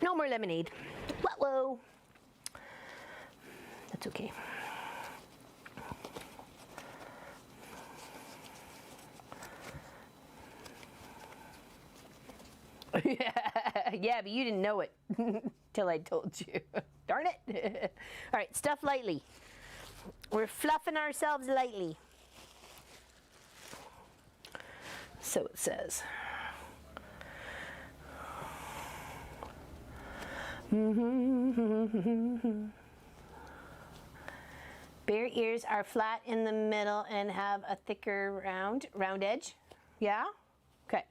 No more lemonade. Whoa. That's okay. Yeah, but you didn't know it till I told you. Darn it. All right, stuff lightly. We're fluffing ourselves lightly. So it says. Bear ears are flat in the middle and have a thicker round edge. Yeah? Okay.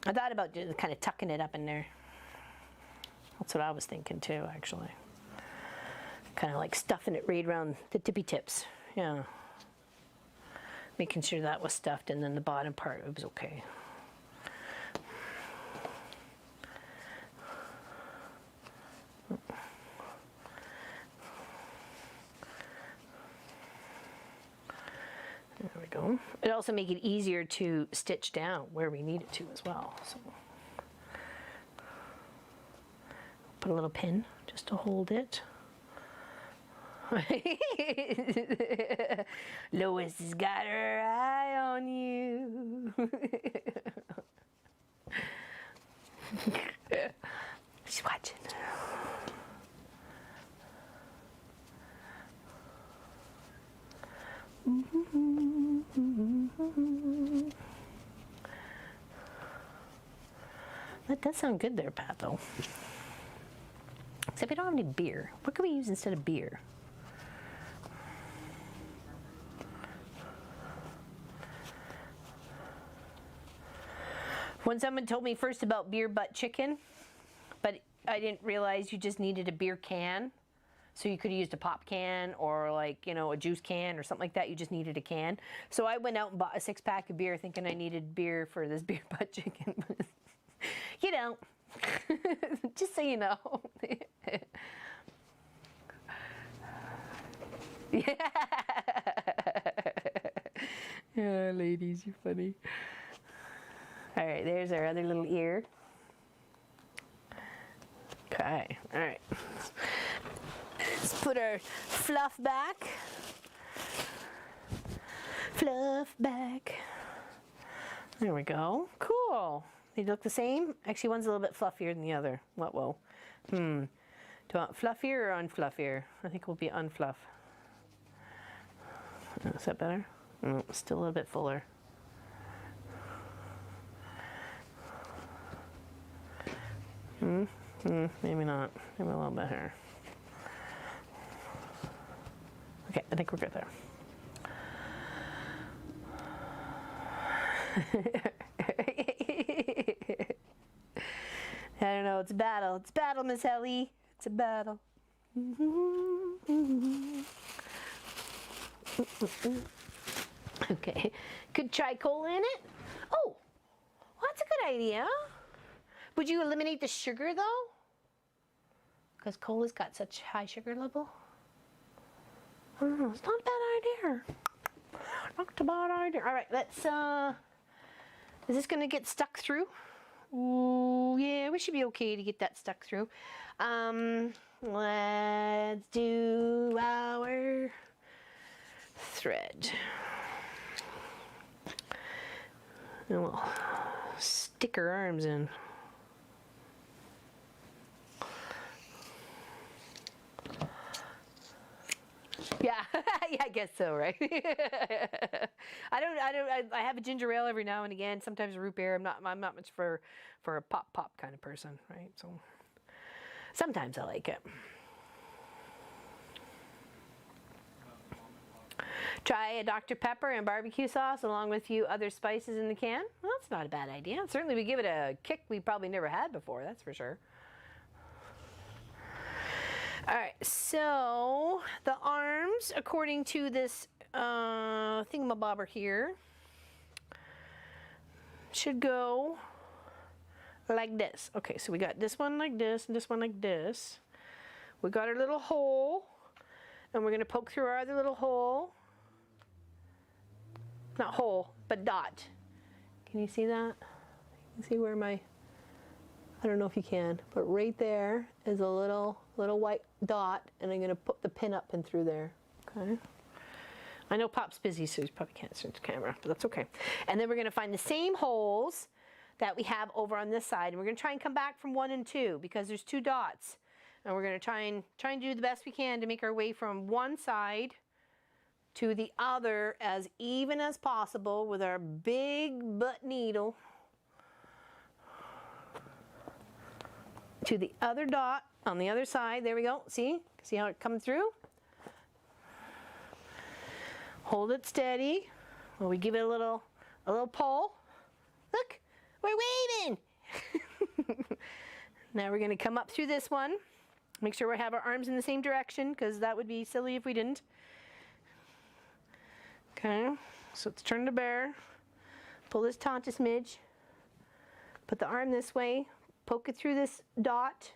I thought about just kind of tucking it up in there. That's what I was thinking too, actually. Kind of like stuffing it right around the tippy tips. Yeah. Making sure that was stuffed, and then the bottom part, it was okay. There we go. It also make it easier to stitch down where we need it to as well. So put a little pin just to hold it. Lois has got her eye on you. She's watching. That does sound good there, Pat, though. Except we don't have any beer. What can we use instead of beer? When someone told me first about beer butt chicken, but I didn't realize you just needed a beer can. So you could have used a pop can or like, you know, a juice can or something like that. You just needed a can. So I went out and bought a 6-pack of beer thinking I needed beer for this beer butt chicken. You don't. Just so you know. Yeah. Yeah, ladies, you're funny. All right, there's our other little ear. Okay, all right. Let's put our fluff back. Fluff back. There we go. Cool. They look the same? Actually, one's a little bit fluffier than the other. What, whoa. Do you want fluffier or unfluffier? I think we'll be unfluff. Is that better? Still a little bit fuller. Maybe not. Maybe a little bit here. Okay, I think we're good there. I don't know, it's a battle. It's a battle, Miss Ellie. It's a battle. Okay, could try coal in it. Oh, well, that's a good idea. Would you eliminate the sugar though? Because coal has got such high sugar level. I don't know, it's not a bad idea. Not a bad idea. All right, let's, is this gonna get stuck through? Ooh, yeah, we should be okay to get that stuck through. Let's do our thread. And we'll stick our arms in. Yeah, yeah, I guess so, right? I have a ginger ale every now and again. Sometimes a root beer. I'm not much for a pop kind of person, right? So sometimes I like it. Try a Dr. Pepper and barbecue sauce along with a few other spices in the can. Well, that's not a bad idea. Certainly we give it a kick we probably never had before, that's for sure. All right, so the arms, according to this thingamabobber here, should go like this. Okay, so we got this one like this and this one like this. We got our little hole, and we're gonna poke through our other little hole. Not hole, but dot. Can you see that? You can see where my, I don't know if you can, but right there is a little white dot, and I'm gonna put the pin up and through there, okay? I know Pop's busy, so he probably can't see the camera, but that's okay. And then we're gonna find the same holes that we have over on this side. And we're going to try and come back from 1 and 2 because there's 2 dots. And we're going to try and do the best we can to make our way from one side to the other as even as possible with our big butt needle to the other dot on the other side. There we go. See how it comes through? Hold it steady while we give it a little pull. Look, we're waving. Now we're going to come up through this one. Make sure we have our arms in the same direction because that would be silly if we didn't. Okay, so let's turn to bear. Pull this taut a smidge. Put the arm this way. Poke it through this dot.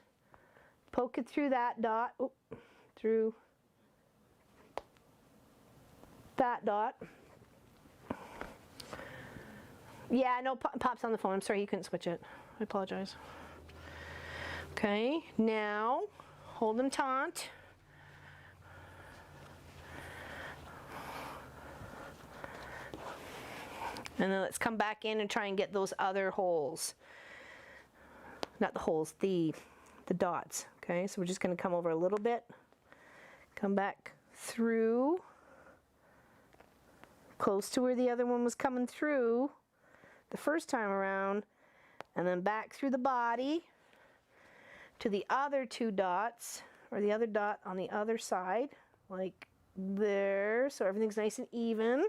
Poke it through that dot. Oop, through that dot. Yeah, no, Pop's on the phone. I'm sorry, he couldn't switch it. I apologize. Okay, now hold them taut. And then let's come back in and try and get those other holes. Not the holes, the dots. Okay, so we're just going to come over a little bit. Come back through. Close to where the other one was coming through the first time around. And then back through the body to the other 2 dots, or the other dot on the other side, like there, so everything's nice and even.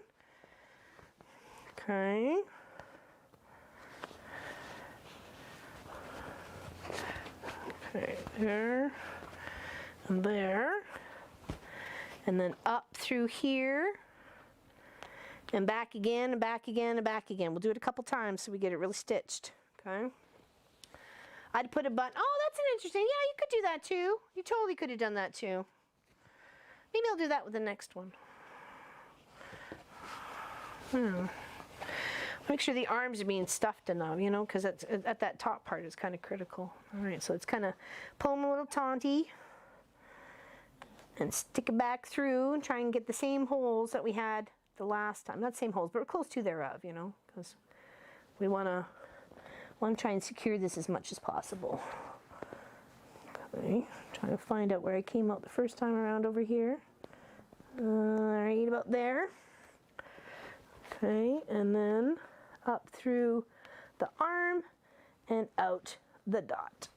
Okay. Okay, there and there. And then up through here and back again and back again and back again. We'll do it a couple times so we get it really stitched. Okay. I'd put a button. Oh, that's an interesting. Yeah, you could do that too. You totally could have done that too. Maybe I'll do that with the next one. Make sure the arms are being stuffed enough, you know, because at that top part is kind of critical. All right, so it's kind of pull them a little taunty and stick it back through and try and get the same holes that we had the last time. Not same holes, but we're close to thereof, you know, because we want to try and secure this as much as possible. Okay, trying to find out where I came out the first time around over here. Right about there. Okay, and then up through the arm and out the dot.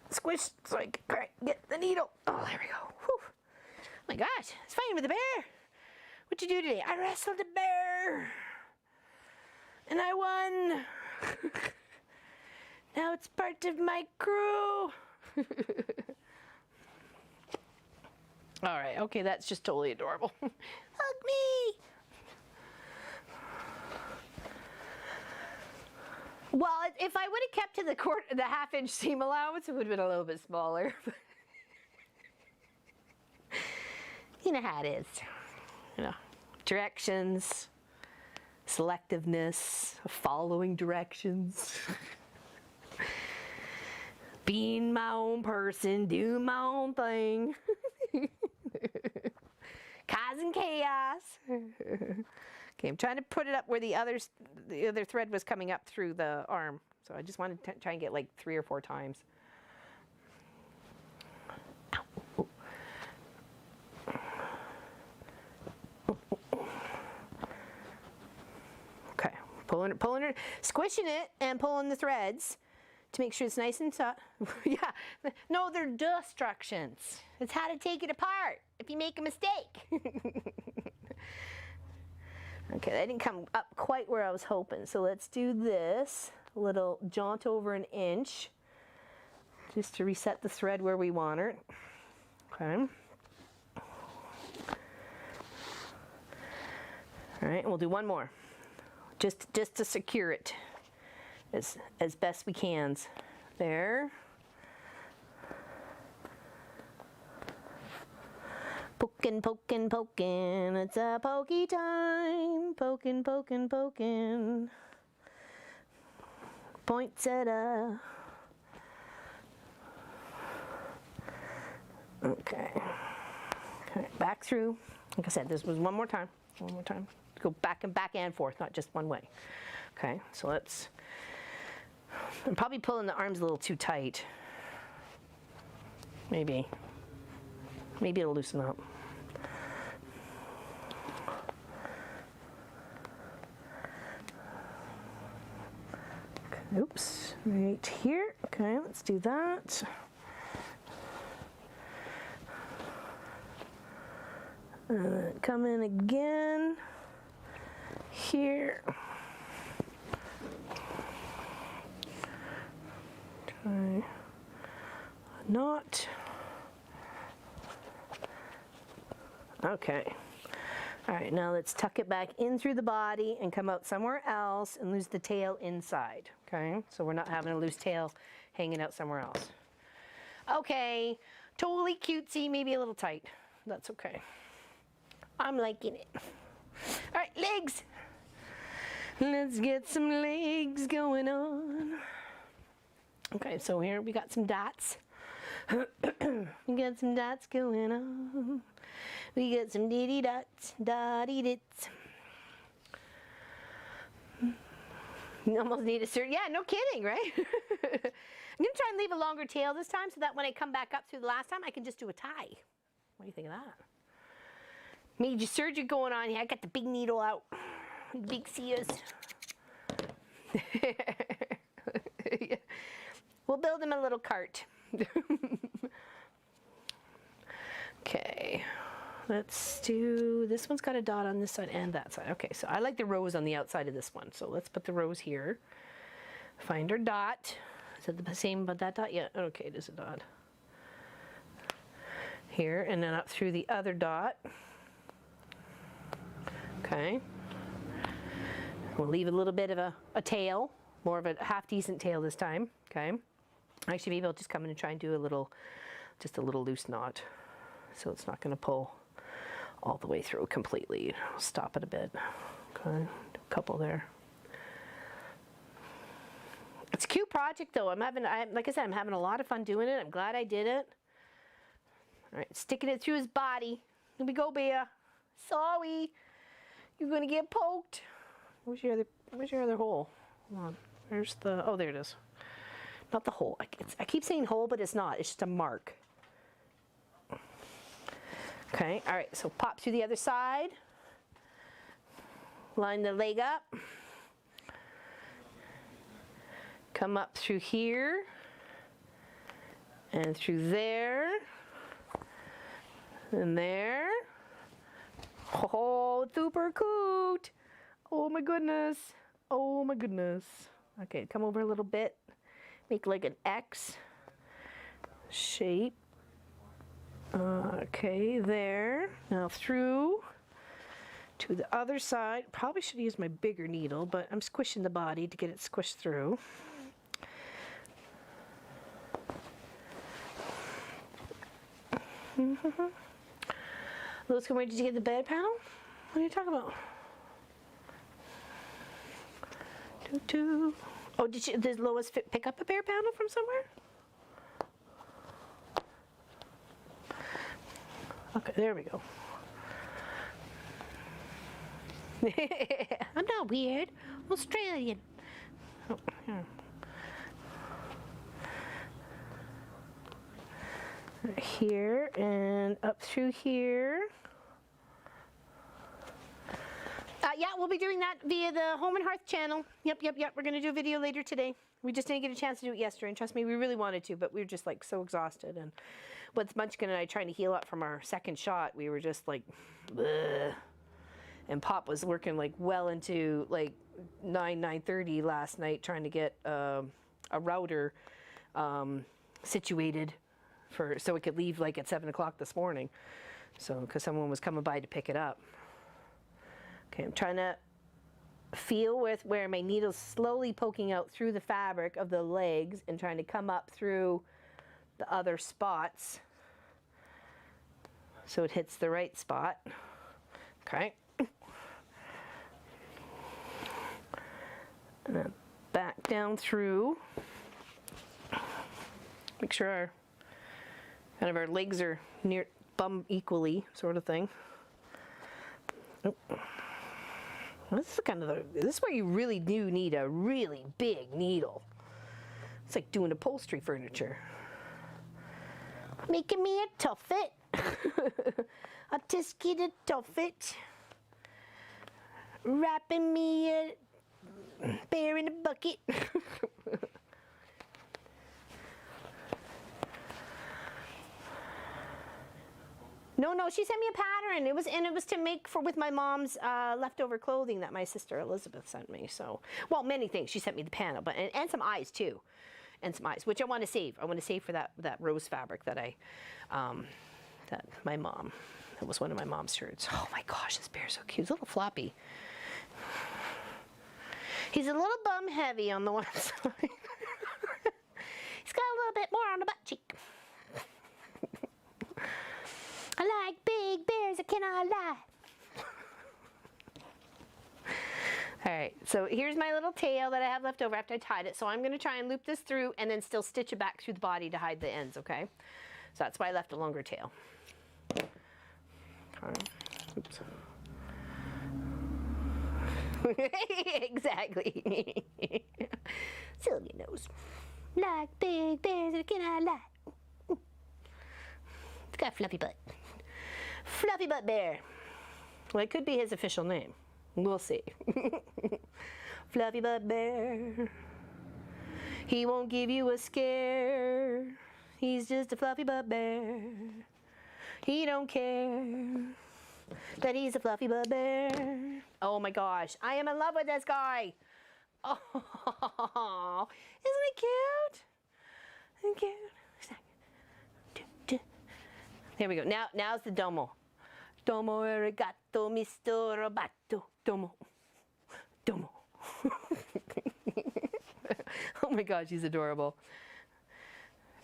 Squish so I can get the needle. Oh, there we go. Whew. Oh my gosh, it's fighting with the bear. What'd you do today? I wrestled a bear. And I won. Now it's part of my crew. All right, okay, that's just totally adorable. Hug me. Well, if I would have kept to the half-inch seam allowance, it would have been a little bit smaller. You know how it is. You know, directions, selectiveness, following directions. Being my own person, doing my own thing. Causing chaos. Okay, I'm trying to put it up where the other thread was coming up through the arm. So I just wanted to try and get like 3 or 4 times. Ow. Okay, pulling it, squishing it and pulling the threads to make sure it's nice and tough. Yeah, no, they're instructions. It's how to take it apart if you make a mistake. Okay, that didn't come up quite where I was hoping. So let's do this little jaunt over 1 inch just to reset the thread where we want it. Okay. All right, and we'll do one more just to secure it as best we can. There. Poking, poking, poking, it's a pokey time. Poking, poking, poking. Poinsettia. Okay. Okay, back through. Like I said, this was one more time. Go back and forth, not just one way. Okay, so let's I'm probably pulling the arms a little too tight. Maybe it'll loosen up. Oops, right here. Okay, let's do that. Come in again here. Try a knot. Okay. All right, now let's tuck it back in through the body and come out somewhere else and lose the tail inside, okay? So we're not having a loose tail hanging out somewhere else. Okay, totally cutesy, maybe a little tight. That's okay. I'm liking it. All right, legs. Let's get some legs going on. Okay, so here we got some dots. We got some dots going on. We got some diddy dots, dotty dits. You almost need a cert. Yeah, no kidding, right? I'm gonna try and leave a longer tail this time so that when I come back up through the last time, I can just do a tie. What do you think of that? Major surgery going on here. I got the big needle out. Big sears. We'll build him a little cart. Okay, let's do, this one's got a dot on this side and that side. Okay, so I like the rose on the outside of this one. So let's put the rose here. Find our dot. Is it the same about that dot? Yeah, okay, it is a dot. Here, and then up through the other dot. Okay. We'll leave a little bit of a tail, more of a half decent tail this time. Okay. Actually, maybe I'll just come in and try and do a little, just a little loose knot. So it's not going to pull all the way through completely. I'll stop it a bit. Okay, do a couple there. It's a cute project though. Like I said, I'm having a lot of fun doing it. I'm glad I did it. All right, sticking it through his body. Here we go, Bear. Sorry, you're gonna get poked. Where's your other hole? Hold on. Where's the? Oh, there it is. Not the hole. I keep saying hole, but it's not. It's just a mark. Okay, all right, so pop through the other side. Line the leg up. Come up through here. And through there. And there. Oh, super cute. Oh my goodness. Oh my goodness. Okay, come over a little bit. Make like an X shape. Okay, there. Now through to the other side. Probably should use my bigger needle, but I'm squishing the body to get it squished through. Lewis, where did you get the bed panel? What are you talking about? Oh, did Lois pick up a bear panel from somewhere? Okay, there we go. I'm not weird. I'm Australian. Oh, yeah. Right here and up through here. Yeah, we'll be doing that via the Home and Hearth channel. Yep. We're going to do a video later today. We just didn't get a chance to do it yesterday, and trust me, we really wanted to, but we were just like so exhausted. And with Munchkin and I trying to heal up from our second shot, we were just like, bleh. And Pop was working like well into like 9:30 last night trying to get a router situated so it could leave like at 7 o'clock this morning. So because someone was coming by to pick it up. Okay, I'm trying to feel with where my needle's slowly poking out through the fabric of the legs and trying to come up through the other spots so it hits the right spot. Okay. And then back down through. Make sure our legs are near bum equally, sort of thing. Oh. This is where you really do need a really big needle. It's like doing upholstery furniture. Making me a tuffet. A tisky to tuffet. Wrapping me a bear in a bucket. No, she sent me a pattern. It was to make for with my mom's leftover clothing that my sister Elizabeth sent me. So, well, many things. She sent me the panel, but and some eyes too, and some eyes, which I want to save. I want to save for that rose fabric that that my mom. That was one of my mom's shirts. Oh my gosh, this bear's so cute. He's a little floppy. He's a little bum heavy on the one side. He's got a little bit more on the butt cheek. I like big bears, I cannot lie. All right, so here's my little tail that I have left over after I tied it. So I'm gonna try and loop this through and then still stitch it back through the body to hide the ends, okay? So that's why I left a longer tail. Oops. Exactly. Silly nose. Like big bears, I cannot lie. It's got a fluffy butt. Fluffy butt bear. Well, it could be his official name. We'll see. Fluffy butt bear. He won't give you a scare. He's just a fluffy butt bear. He don't care that he's a fluffy butt bear. Oh my gosh, I am in love with this guy. Oh, isn't he cute? Isn't he cute? There we go. Now's the domo. Domo arigato, Mr. Robato. Domo. Domo. Oh my gosh, he's adorable.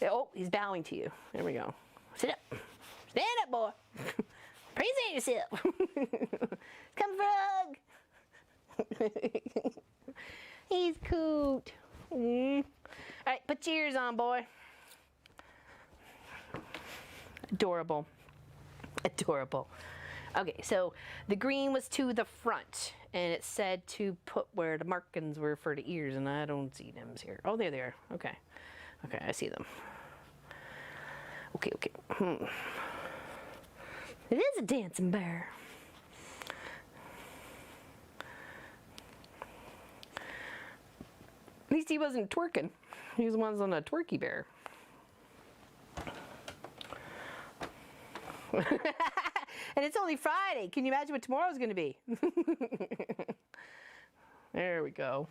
Oh, he's bowing to you. There we go. Sit up. Stand up, boy. Present yourself. Come for a hug. He's cute. All right, put your ears on, boy. Adorable. Adorable. Okay, so the green was to the front, and it said to put where the markings were for the ears, and I don't see them here. Oh, there they are. Okay. Okay, I see them. Okay. It is a dancing bear. At least he wasn't twerking. He was on a twerky bear. And it's only Friday. Can you imagine what tomorrow's going to be? There we go.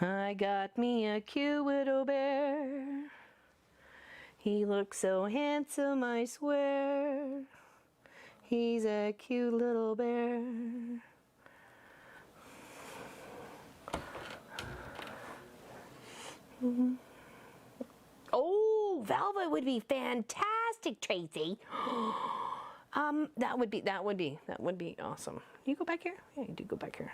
I got me a cute little bear. He looks so handsome, I swear. He's a cute little bear. Oh, velvet would be fantastic, Tracy. That would be awesome. You go back here? Yeah, you do go back here.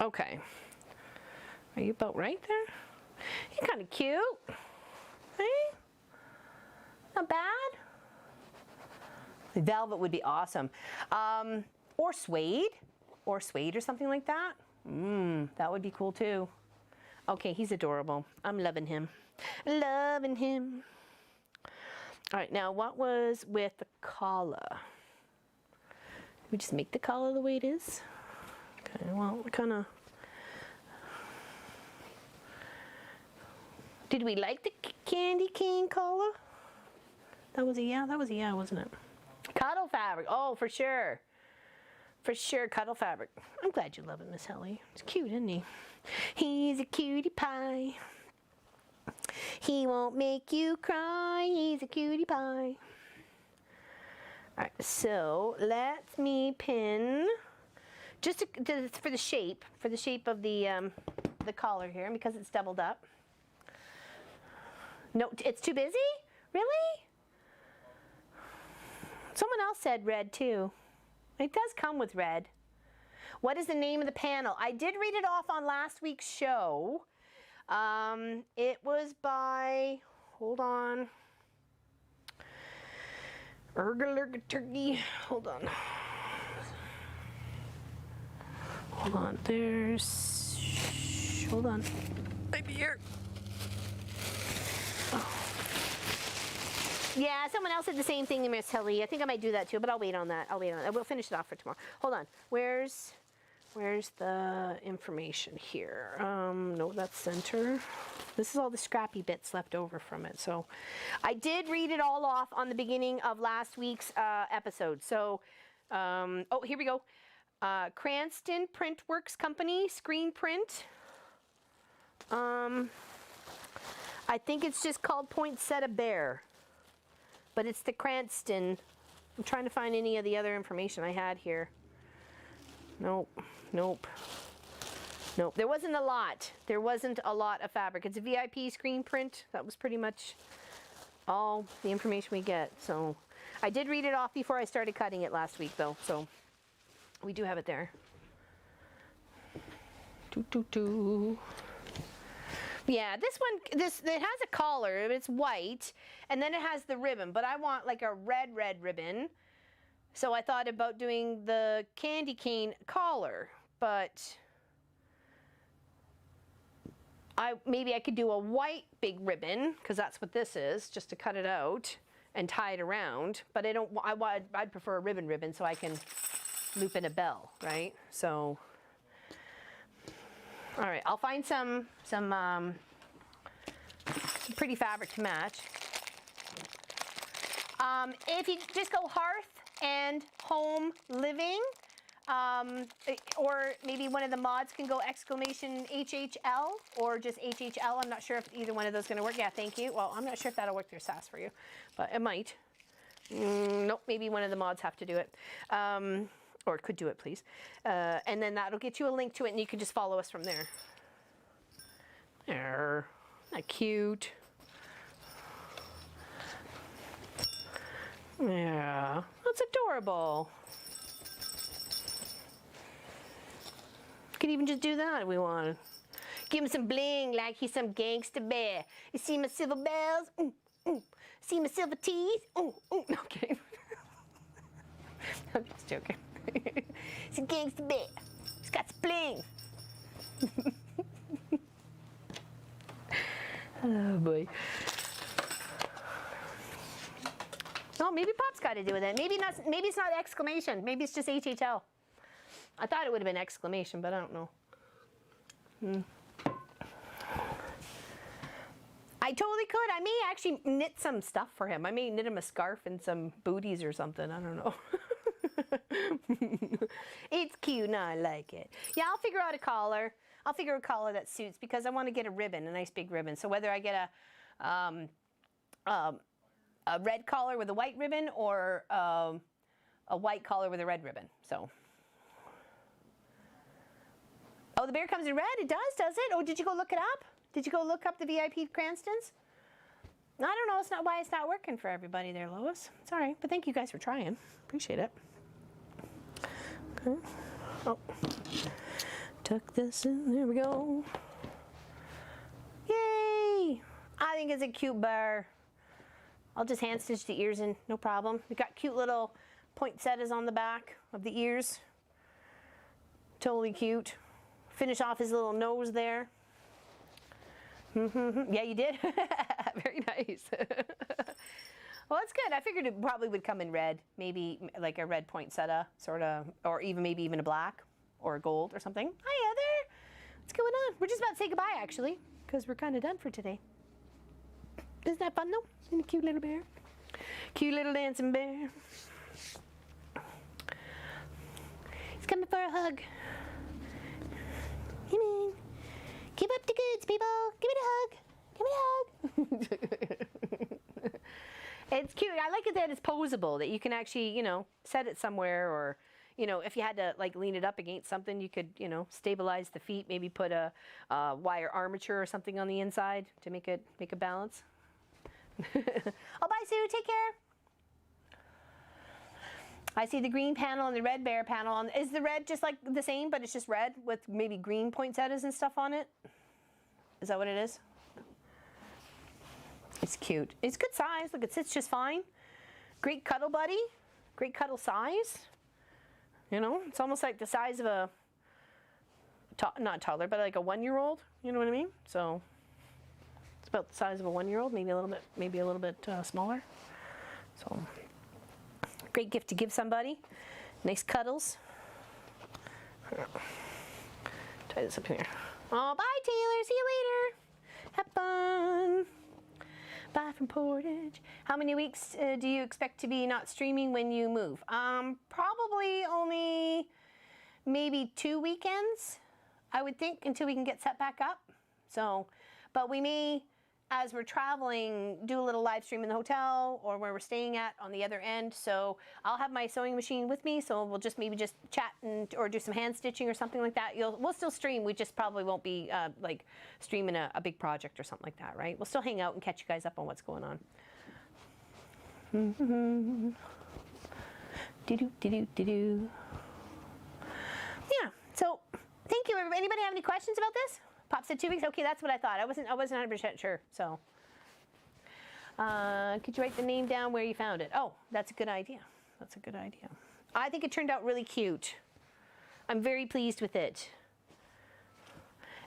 Okay. Are you about right there? You're kind of cute. Hey? Not bad. Velvet would be awesome. Or suede. Or something like that. That would be cool too. Okay, he's adorable. I'm loving him. Loving him. All right, now what was with the collar? We just make the collar the way it is? Okay, well, kind of. Did we like the candy cane collar? That was a yeah, wasn't it? Cuddle fabric, oh, for sure. For sure, cuddle fabric. I'm glad you love it, Miss Helly. He's cute, isn't he? He's a cutie pie. He won't make you cry. He's a cutie pie. All right, so let me pin just for the shape of the collar here, because it's doubled up. No, it's too busy? Really? Someone else said red too. It does come with red. What is the name of the panel? I did read it off on last week's show. It was by, hold on. Turkey. Hold on. Hold on, hold on. Maybe here. Oh. Yeah, someone else said the same thing, Miss Hilly. I think I might do that too, but I'll wait on that. We'll finish it off for tomorrow. Hold on. Where's the information here? No, that's center. This is all the scrappy bits left over from it. So I did read it all off on the beginning of last week's episode. So, oh, here we go. Cranston Print Works Company, screen print. I think it's just called Poinsettia Bear, but it's the Cranston. I'm trying to find any of the other information I had here. Nope. There wasn't a lot. There wasn't a lot of fabric. It's a VIP screen print. That was pretty much all the information we get. So I did read it off before I started cutting it last week, though. So we do have it there. Yeah, this one, it has a collar. It's white, and then it has the ribbon. But I want like a red ribbon. So I thought about doing the candy cane collar, but maybe I could do a white big ribbon, because that's what this is, just to cut it out and tie it around. But I'd prefer a ribbon so I can loop in a bell, right? So, all right, I'll find some pretty fabric to match. If you just go hearth and home living, or maybe one of the mods can go exclamation HHL or just HHL. I'm not sure if either one of those is going to work. Yeah, thank you. Well, I'm not sure if that'll work through SAS for you, but it might. Nope, maybe one of the mods have to do it. Or could do it, please. And then that'll get you a link to it, and you can just follow us from there. There. Isn't that cute? Yeah, that's adorable. Could even just do that if we wanted. Give him some bling like he's some gangster bear. You see my silver bells? See my silver teeth? No, I'm kidding. I'm just joking. He's a gangster bear. He's got some bling. Oh boy. Oh, maybe Pop's got to do with it. Maybe it's not exclamation. Maybe it's just HHL. I thought it would have been exclamation, but I don't know. I totally could. I may actually knit some stuff for him. I may knit him a scarf and some booties or something. I don't know. It's cute. No, I like it. Yeah, I'll figure out a collar. I'll figure a collar that suits, because I want to get a ribbon, a nice big ribbon. So whether I get a red collar with a white ribbon or a white collar with a red ribbon. So. Oh, the bear comes in red? It does it? Oh, did you go look it up? Did you go look up the VIP Cranstons? I don't know. It's not why it's not working for everybody there, Lois. It's all right. But thank you guys for trying. Appreciate it. Okay. Oh. Tuck this in. There we go. Yay! I think it's a cute bear. I'll just hand stitch the ears in. No problem. We've got cute little poinsettias on the back of the ears. Totally cute. Finish off his little nose there. Yeah, you did. Very nice. Well, that's good. I figured it probably would come in red, maybe like a red poinsettia, sort of, or maybe even a black or a gold or something. Hi, Heather. What's going on? We're just about to say goodbye, actually, because we're kind of done for today. Isn't that fun, though? Isn't a cute little bear? Cute little dancing bear. He's coming for a hug. Come in. Keep up the goods, people. Give me a hug. Give me a hug. It's cute. I like it that it's posable, that you can actually, set it somewhere, or, if you had to like lean it up against something, you could, stabilize the feet, maybe put a wire armature or something on the inside to make a balance. Oh, bye, Sue. Take care. I see the green panel and the red bear panel. Is the red just like the same, but it's just red with maybe green poinsettias and stuff on it? Is that what it is? It's cute. It's good size. Look, it sits just fine. Great cuddle buddy. Great cuddle size. It's almost like the size of not toddler, but like a 1-year-old. You know what I mean? So it's about the size of a 1-year-old, maybe a little bit smaller. So great gift to give somebody. Nice cuddles. Tie this up here. Oh, bye Taylor. See you later. Have fun. Bye from Portage. How many weeks do you expect to be not streaming when you move? Probably only maybe 2 weekends, I would think, until we can get set back up. So, but we may, as we're traveling, do a little live stream in the hotel or where we're staying at on the other end. So I'll have my sewing machine with me, so we'll just maybe just chat or do some hand stitching or something like that. We'll still stream. We just probably won't be like streaming a big project or something like that, right? We'll still hang out and catch you guys up on what's going on. Yeah. So thank you, everybody. Anybody have any questions about this? Pop said 2 weeks. Okay, that's what I thought. I wasn't 100% sure. So, could you write the name down where you found it? Oh, that's a good idea. That's a good idea. I think it turned out really cute. I'm very pleased with it.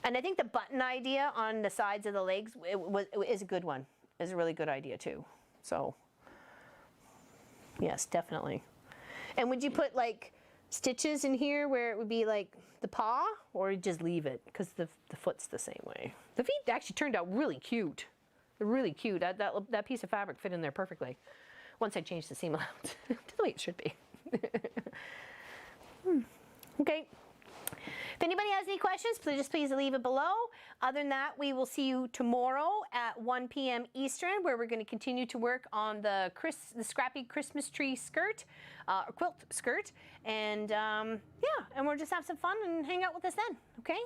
And I think the button idea on the sides of the legs is a good one. Is a really good idea too. So, yes, definitely. And would you put like stitches in here where it would be like the paw, or just leave it because the foot's the same way? The feet actually turned out really cute. They're really cute. That piece of fabric fit in there perfectly once I changed the seam allowance to the way it should be. Okay. If anybody has any questions, please leave it below. Other than that, we will see you tomorrow at 1 p.m. Eastern, where we're going to continue to work on the scrappy Christmas tree skirt, quilt skirt, and yeah, and we'll just have some fun and hang out with us then. Okay.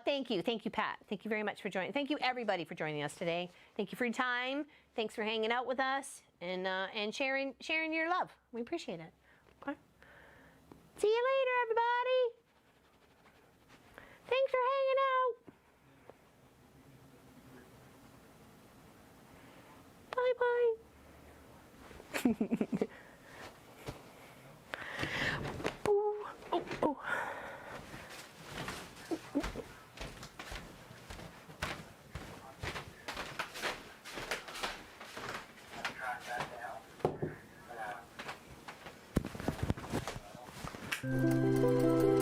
Thank you, Pat. Thank you very much for joining. Thank you, everybody, for joining us today. Thank you for your time. Thanks for hanging out with us and sharing your love. We appreciate it. Okay. See you later, everybody. Thanks for hanging out. Bye bye. Oh, oh. Track that down.